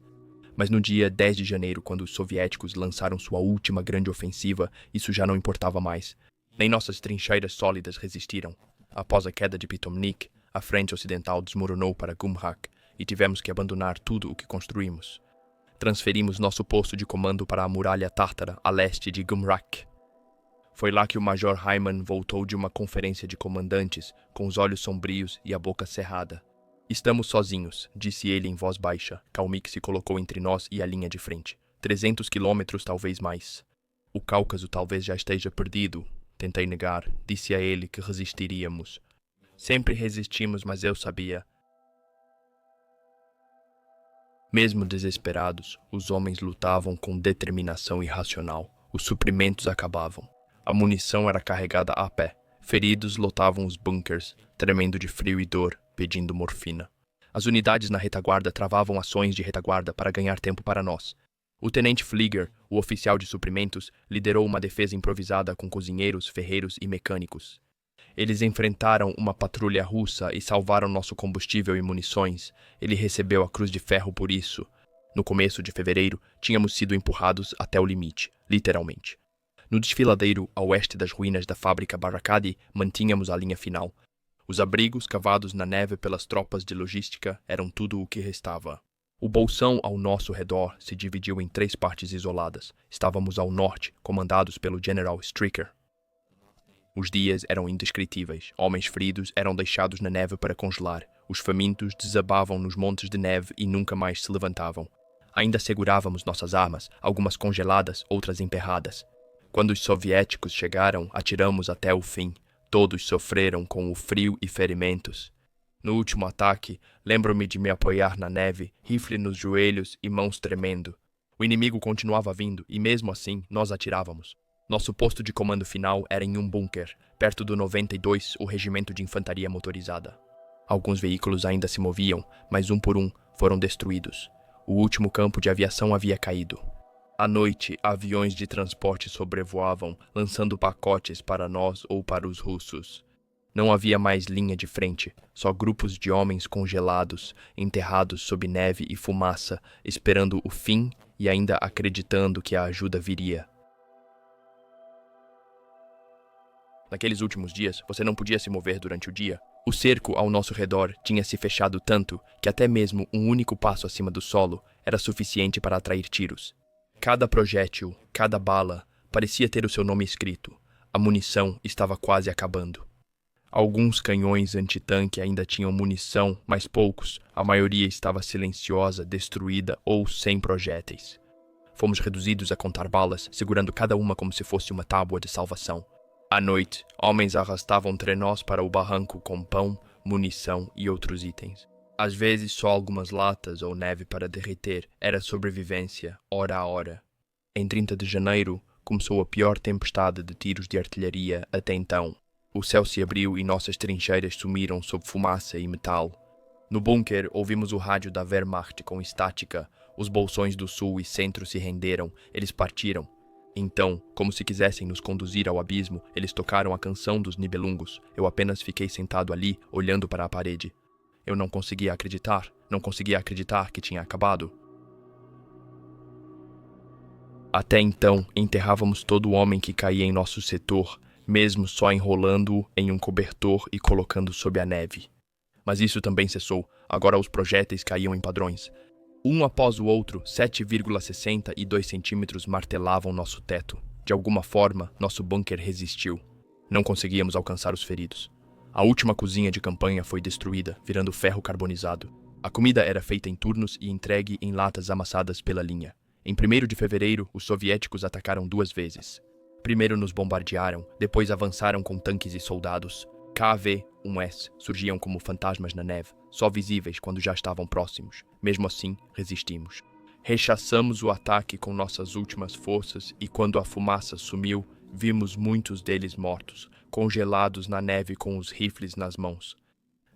Mas no dia 10 de janeiro, quando os soviéticos lançaram sua última grande ofensiva, isso já não importava mais. Nem nossas trincheiras sólidas resistiram. Após a queda de Pitomnik, a frente ocidental desmoronou para Gumrak e tivemos que abandonar tudo o que construímos. Transferimos nosso posto de comando para a muralha tártara, a leste de Gumrak. Foi lá que o Major Hyman voltou de uma conferência de comandantes, com os olhos sombrios e a boca cerrada. Estamos sozinhos, disse ele em voz baixa. Kalmyk se colocou entre nós e a linha de frente. 300 quilômetros, talvez mais. O Cáucaso talvez já esteja perdido. Tentei negar. Disse a ele que resistiríamos. Sempre resistimos, mas eu sabia. Mesmo desesperados, os homens lutavam com determinação irracional. Os suprimentos acabavam. A munição era carregada a pé. Feridos lotavam os bunkers, tremendo de frio e dor, pedindo morfina. As unidades na retaguarda travavam ações de retaguarda para ganhar tempo para nós. O tenente Flieger, o oficial de suprimentos, liderou uma defesa improvisada com cozinheiros, ferreiros e mecânicos. Eles enfrentaram uma patrulha russa e salvaram nosso combustível e munições. Ele recebeu a Cruz de Ferro por isso. No começo de fevereiro, tínhamos sido empurrados até o limite, literalmente. No desfiladeiro a oeste das ruínas da fábrica Barakadi, mantínhamos a linha final. Os abrigos cavados na neve pelas tropas de logística eram tudo o que restava. O bolsão ao nosso redor se dividiu em 3 partes isoladas. Estávamos ao norte, comandados pelo General Stricker. Os dias eram indescritíveis. Homens feridos eram deixados na neve para congelar. Os famintos desabavam nos montes de neve e nunca mais se levantavam. Ainda segurávamos nossas armas, algumas congeladas, outras emperradas. Quando os soviéticos chegaram, atiramos até o fim. Todos sofreram com o frio e ferimentos. No último ataque, lembro-me de me apoiar na neve, rifle nos joelhos e mãos tremendo. O inimigo continuava vindo e, mesmo assim, nós atirávamos. Nosso posto de comando final era em um bunker, perto do 92, o regimento de infantaria motorizada. Alguns veículos ainda se moviam, mas um por um foram destruídos. O último campo de aviação havia caído. À noite, aviões de transporte sobrevoavam, lançando pacotes para nós ou para os russos. Não havia mais linha de frente, só grupos de homens congelados, enterrados sob neve e fumaça, esperando o fim e ainda acreditando que a ajuda viria. Naqueles últimos dias, você não podia se mover durante o dia. O cerco ao nosso redor tinha se fechado tanto que até mesmo um único passo acima do solo era suficiente para atrair tiros. Cada projétil, cada bala, parecia ter o seu nome escrito. A munição estava quase acabando. Alguns canhões antitanque ainda tinham munição, mas poucos. A maioria estava silenciosa, destruída ou sem projéteis. Fomos reduzidos a contar balas, segurando cada uma como se fosse uma tábua de salvação. À noite, homens arrastavam trenós para o barranco com pão, munição e outros itens. Às vezes só algumas latas ou neve para derreter. Era sobrevivência, hora a hora. Em 30 de janeiro, começou a pior tempestade de tiros de artilharia até então. O céu se abriu e nossas trincheiras sumiram sob fumaça e metal. No bunker, ouvimos o rádio da Wehrmacht com estática. Os bolsões do sul e centro se renderam. Eles partiram. Então, como se quisessem nos conduzir ao abismo, eles tocaram a canção dos Nibelungos. Eu apenas fiquei sentado ali, olhando para a parede. Eu não conseguia acreditar que tinha acabado. Até então, enterrávamos todo homem que caía em nosso setor, mesmo só enrolando-o em um cobertor e colocando sob a neve. Mas isso também cessou. Agora os projéteis caíam em padrões. Um após o outro, 7,62 centímetros martelavam nosso teto. De alguma forma, nosso bunker resistiu. Não conseguíamos alcançar os feridos. A última cozinha de campanha foi destruída, virando ferro carbonizado. A comida era feita em turnos e entregue em latas amassadas pela linha. Em 1º de fevereiro, os soviéticos atacaram 2 vezes. Primeiro nos bombardearam, depois avançaram com tanques e soldados. KV-1S surgiam como fantasmas na neve, só visíveis quando já estavam próximos. Mesmo assim, resistimos. Rechaçamos o ataque com nossas últimas forças e quando a fumaça sumiu, vimos muitos deles mortos, congelados na neve com os rifles nas mãos.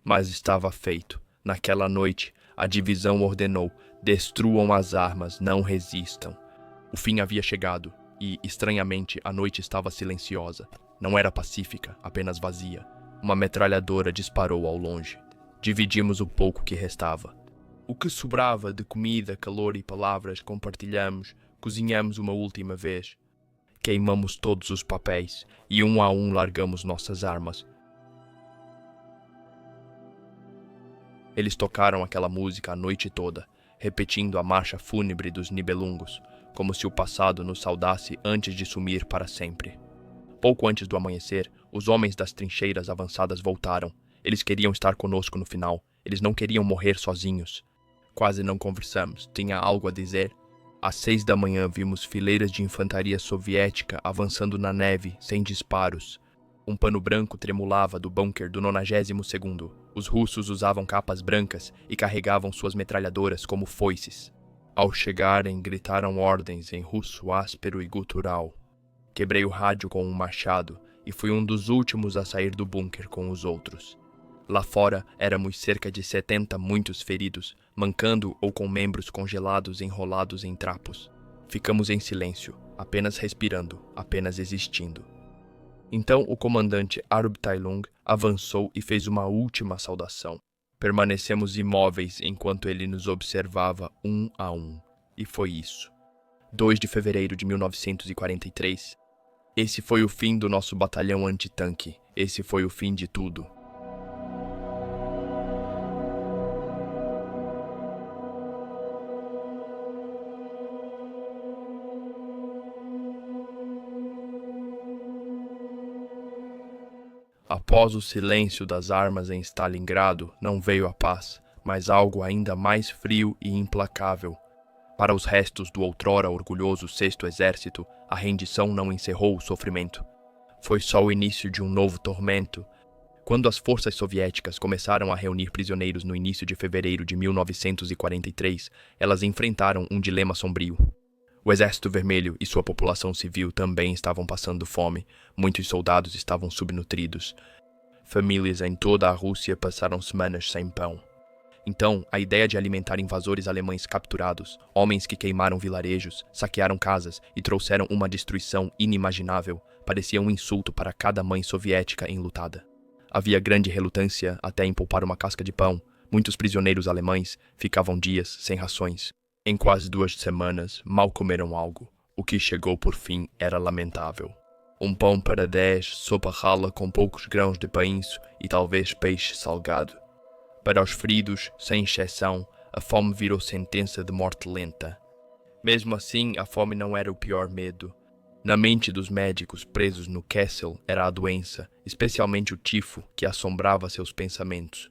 Mas estava feito. Naquela noite, a divisão ordenou: destruam as armas, não resistam. O fim havia chegado e, estranhamente, a noite estava silenciosa. Não era pacífica, apenas vazia. Uma metralhadora disparou ao longe. Dividimos o pouco que restava. O que sobrava de comida, calor e palavras compartilhamos, cozinhamos uma última vez. Queimamos todos os papéis e um a um largamos nossas armas. Eles tocaram aquela música a noite toda, repetindo a marcha fúnebre dos Nibelungos, como se o passado nos saudasse antes de sumir para sempre. Pouco antes do amanhecer, os homens das trincheiras avançadas voltaram. Eles queriam estar conosco no final. Eles não queriam morrer sozinhos. Quase não conversamos. Tinha algo a dizer. Às 6 da manhã vimos fileiras de infantaria soviética avançando na neve, sem disparos. Um pano branco tremulava do bunker do 92º. Os russos usavam capas brancas e carregavam suas metralhadoras como foices. Ao chegarem, gritaram ordens em russo áspero e gutural. Quebrei o rádio com um machado e fui um dos últimos a sair do bunker com os outros. Lá fora, éramos cerca de 70 muitos feridos, mancando ou com membros congelados enrolados em trapos. Ficamos em silêncio, apenas respirando, apenas existindo. Então o comandante Arbteilung avançou e fez uma última saudação. Permanecemos imóveis enquanto ele nos observava um a um. E foi isso. 2 de fevereiro de 1943. Esse foi o fim do nosso batalhão antitanque. Esse foi o fim de tudo. Após o silêncio das armas em Stalingrado, não veio a paz, mas algo ainda mais frio e implacável. Para os restos do outrora orgulhoso 6º Exército, a rendição não encerrou o sofrimento. Foi só o início de um novo tormento. Quando as forças soviéticas começaram a reunir prisioneiros no início de fevereiro de 1943, elas enfrentaram um dilema sombrio. O Exército Vermelho e sua população civil também estavam passando fome. Muitos soldados estavam subnutridos. Famílias em toda a Rússia passaram semanas sem pão. Então, a ideia de alimentar invasores alemães capturados, homens que queimaram vilarejos, saquearam casas e trouxeram uma destruição inimaginável, parecia um insulto para cada mãe soviética enlutada. Havia grande relutância até em poupar uma casca de pão. Muitos prisioneiros alemães ficavam dias sem rações. Em quase 2 semanas, mal comeram algo. O que chegou por fim era lamentável. Um pão para 10, sopa rala com poucos grãos de painço e talvez peixe salgado. Para os feridos, sem exceção, a fome virou sentença de morte lenta. Mesmo assim, a fome não era o pior medo. Na mente dos médicos presos no Kessel era a doença, especialmente o tifo, que assombrava seus pensamentos.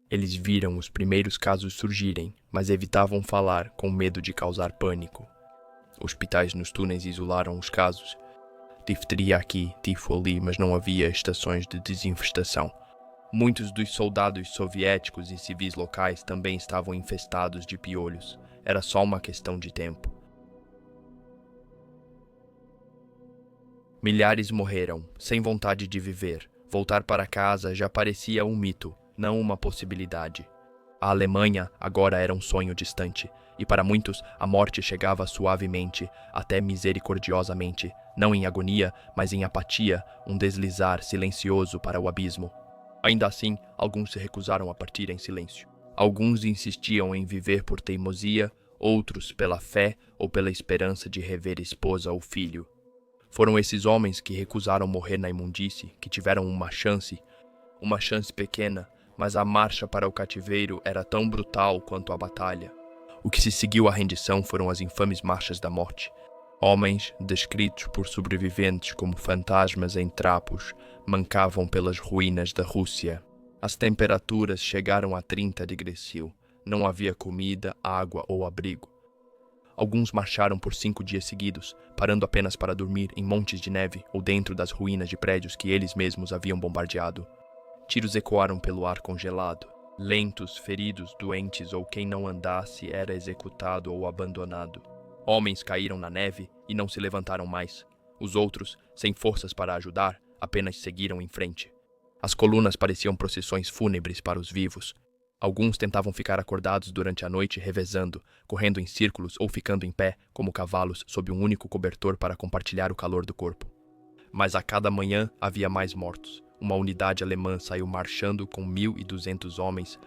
Eles viram os primeiros casos surgirem, mas evitavam falar com medo de causar pânico. Hospitais nos túneis isolaram os casos. Difteria aqui, tifo ali, mas não havia estações de desinfestação. Muitos dos soldados soviéticos e civis locais também estavam infestados de piolhos. Era só uma questão de tempo. Milhares morreram, sem vontade de viver. Voltar para casa já parecia um mito, não uma possibilidade. A Alemanha agora era um sonho distante, e para muitos a morte chegava suavemente, até misericordiosamente, não em agonia, mas em apatia, um deslizar silencioso para o abismo. Ainda assim, alguns se recusaram a partir em silêncio. Alguns insistiam em viver por teimosia, outros pela fé ou pela esperança de rever esposa ou filho. Foram esses homens que recusaram morrer na imundície, que tiveram uma chance pequena, mas a marcha para o cativeiro era tão brutal quanto a batalha. O que se seguiu à rendição foram as infames marchas da morte. Homens, descritos por sobreviventes como fantasmas em trapos, mancavam pelas ruínas da Rússia. As temperaturas chegaram a 30 degrees Celsius. Não havia comida, água ou abrigo. Alguns marcharam por 5 dias seguidos, parando apenas para dormir em montes de neve ou dentro das ruínas de prédios que eles mesmos haviam bombardeado. Tiros ecoaram pelo ar congelado. Lentos, feridos, doentes ou quem não andasse era executado ou abandonado. Homens caíram na neve e não se levantaram mais. Os outros, sem forças para ajudar, apenas seguiram em frente. As colunas pareciam procissões fúnebres para os vivos. Alguns tentavam ficar acordados durante a noite revezando, correndo em círculos ou ficando em pé, como cavalos, sob um único cobertor para compartilhar o calor do corpo. Mas a cada manhã havia mais mortos. Uma unidade alemã saiu marchando com 1.200 homens.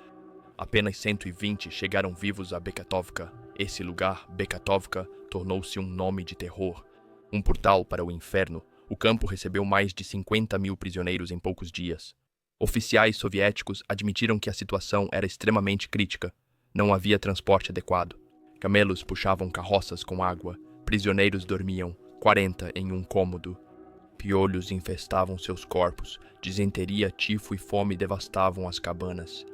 Apenas 120 chegaram vivos a Bekatovka. Esse lugar, Bekatovka, tornou-se um nome de terror. Um portal para o inferno. O campo recebeu mais de 50.000 prisioneiros em poucos dias. Oficiais soviéticos admitiram que a situação era extremamente crítica. Não havia transporte adequado. Camelos puxavam carroças com água. Prisioneiros dormiam, 40 em um cômodo. Piolhos infestavam seus corpos. Disenteria, tifo e fome devastavam as cabanas.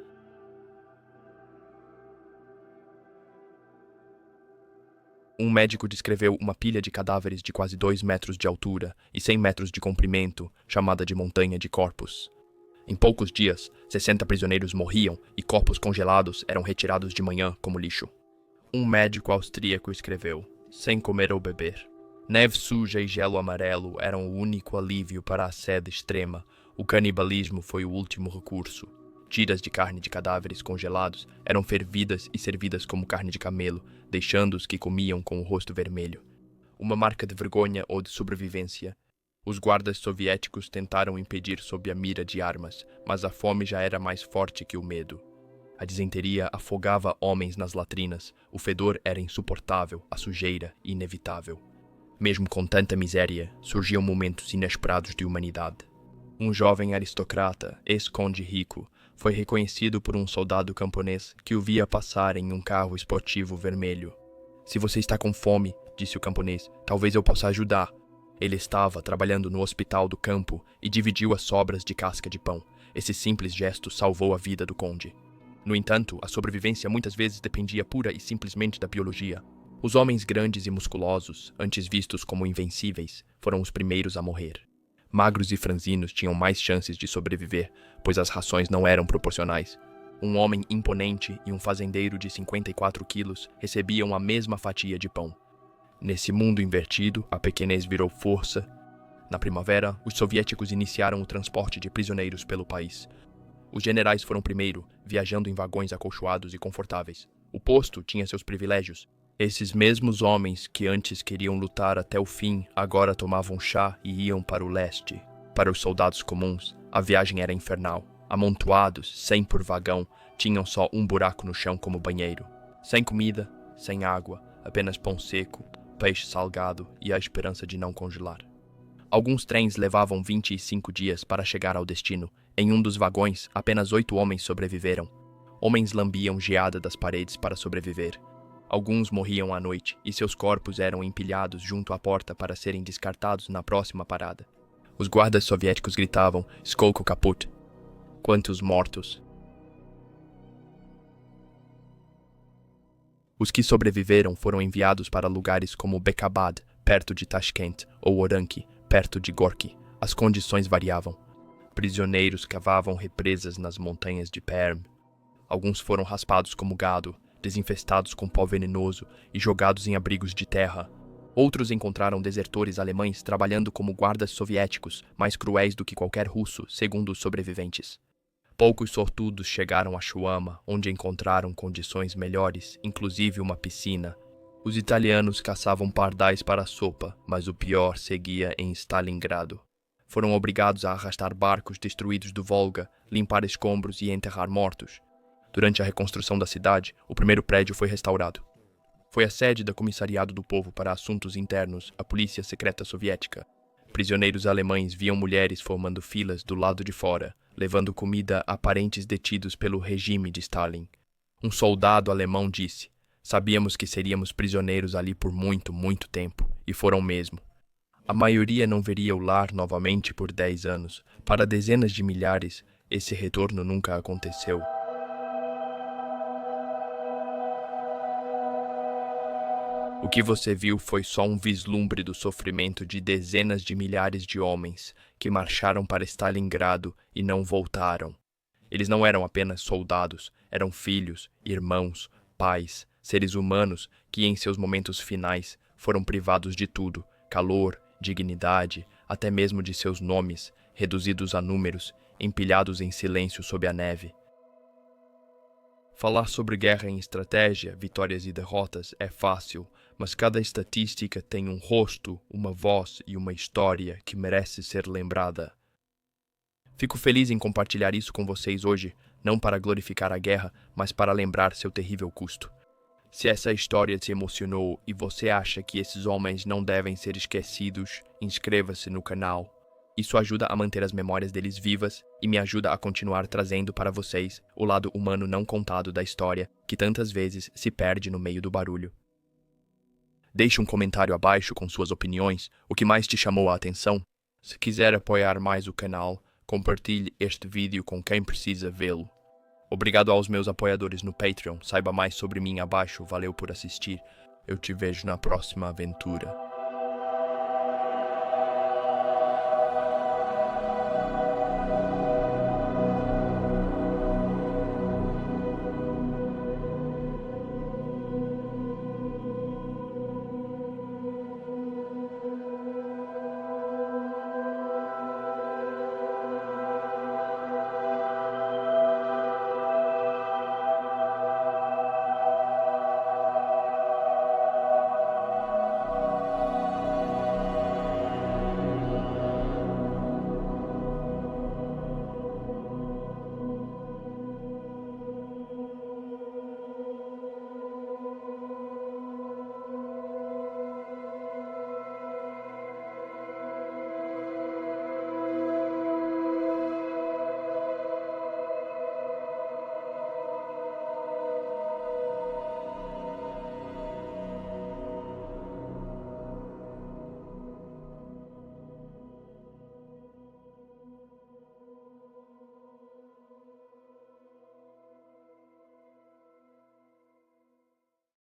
Um médico descreveu uma pilha de cadáveres de quase 2 metros de altura e 100 metros de comprimento, chamada de montanha de corpos. Em poucos dias, 60 prisioneiros morriam e corpos congelados eram retirados de manhã como lixo. Um médico austríaco escreveu, sem comer ou beber. Neve suja e gelo amarelo eram o único alívio para a sede extrema. O canibalismo foi o último recurso. Tiras de carne de cadáveres congelados eram fervidas e servidas como carne de camelo, deixando os que comiam com o rosto vermelho. Uma marca de vergonha ou de sobrevivência. Os guardas soviéticos tentaram impedir sob a mira de armas, mas a fome já era mais forte que o medo. A disenteria afogava homens nas latrinas, o fedor era insuportável, a sujeira inevitável. Mesmo com tanta miséria, surgiam momentos inesperados de humanidade. Um jovem aristocrata, ex-conde rico, foi reconhecido por um soldado camponês que o via passar em um carro esportivo vermelho. "Se você está com fome", disse o camponês, "talvez eu possa ajudar." Ele estava trabalhando no hospital do campo e dividiu as sobras de casca de pão. Esse simples gesto salvou a vida do conde. No entanto, a sobrevivência muitas vezes dependia pura e simplesmente da biologia. Os homens grandes e musculosos, antes vistos como invencíveis, foram os primeiros a morrer. Magros e franzinos tinham mais chances de sobreviver, pois as rações não eram proporcionais. Um homem imponente e um fazendeiro de 54 quilos recebiam a mesma fatia de pão. Nesse mundo invertido, a pequenez virou força. Na primavera, os soviéticos iniciaram o transporte de prisioneiros pelo país. Os generais foram primeiro, viajando em vagões acolchoados e confortáveis. O posto tinha seus privilégios. Esses mesmos homens que antes queriam lutar até o fim, agora tomavam chá e iam para o leste. Para os soldados comuns, a viagem era infernal. Amontoados, 100 por vagão, tinham só um buraco no chão como banheiro. Sem comida, sem água, apenas pão seco, peixe salgado e a esperança de não congelar. Alguns trens levavam 25 dias para chegar ao destino. Em um dos vagões, apenas 8 homens sobreviveram. Homens lambiam geada das paredes para sobreviver. Alguns morriam à noite e seus corpos eram empilhados junto à porta para serem descartados na próxima parada. Os guardas soviéticos gritavam "Skolko kaput!" Quantos mortos! Os que sobreviveram foram enviados para lugares como Bekabad, perto de Tashkent, ou Oranki, perto de Gorky. As condições variavam. Prisioneiros cavavam represas nas montanhas de Perm. Alguns foram raspados como gado, desinfestados com pó venenoso e jogados em abrigos de terra. Outros encontraram desertores alemães trabalhando como guardas soviéticos, mais cruéis do que qualquer russo, segundo os sobreviventes. Poucos sortudos chegaram a Chuama, onde encontraram condições melhores, inclusive uma piscina. Os italianos caçavam pardais para a sopa, mas o pior seguia em Stalingrado. Foram obrigados a arrastar barcos destruídos do Volga, limpar escombros e enterrar mortos. Durante a reconstrução da cidade, o primeiro prédio foi restaurado. Foi a sede do Comissariado do Povo para Assuntos Internos, a Polícia Secreta Soviética. Prisioneiros alemães viam mulheres formando filas do lado de fora, levando comida a parentes detidos pelo regime de Stalin. Um soldado alemão disse: "Sabíamos que seríamos prisioneiros ali por muito, muito tempo, e foram mesmo." A maioria não veria o lar novamente por 10 anos. Para dezenas de milhares, esse retorno nunca aconteceu. O que você viu foi só um vislumbre do sofrimento de dezenas de milhares de homens que marcharam para Stalingrado e não voltaram. Eles não eram apenas soldados, eram filhos, irmãos, pais, seres humanos que em seus momentos finais foram privados de tudo: calor, dignidade, até mesmo de seus nomes, reduzidos a números, empilhados em silêncio sob a neve. Falar sobre guerra em estratégia, vitórias e derrotas é fácil, mas cada estatística tem um rosto, uma voz e uma história que merece ser lembrada. Fico feliz em compartilhar isso com vocês hoje, não para glorificar a guerra, mas para lembrar seu terrível custo. Se essa história te emocionou e você acha que esses homens não devem ser esquecidos, inscreva-se no canal. Isso ajuda a manter as memórias deles vivas e me ajuda a continuar trazendo para vocês o lado humano não contado da história que tantas vezes se perde no meio do barulho. Deixe um comentário abaixo com suas opiniões, o que mais te chamou a atenção. Se quiser apoiar mais o canal, compartilhe este vídeo com quem precisa vê-lo. Obrigado aos meus apoiadores no Patreon. Saiba mais sobre mim abaixo. Valeu por assistir. Eu te vejo na próxima aventura.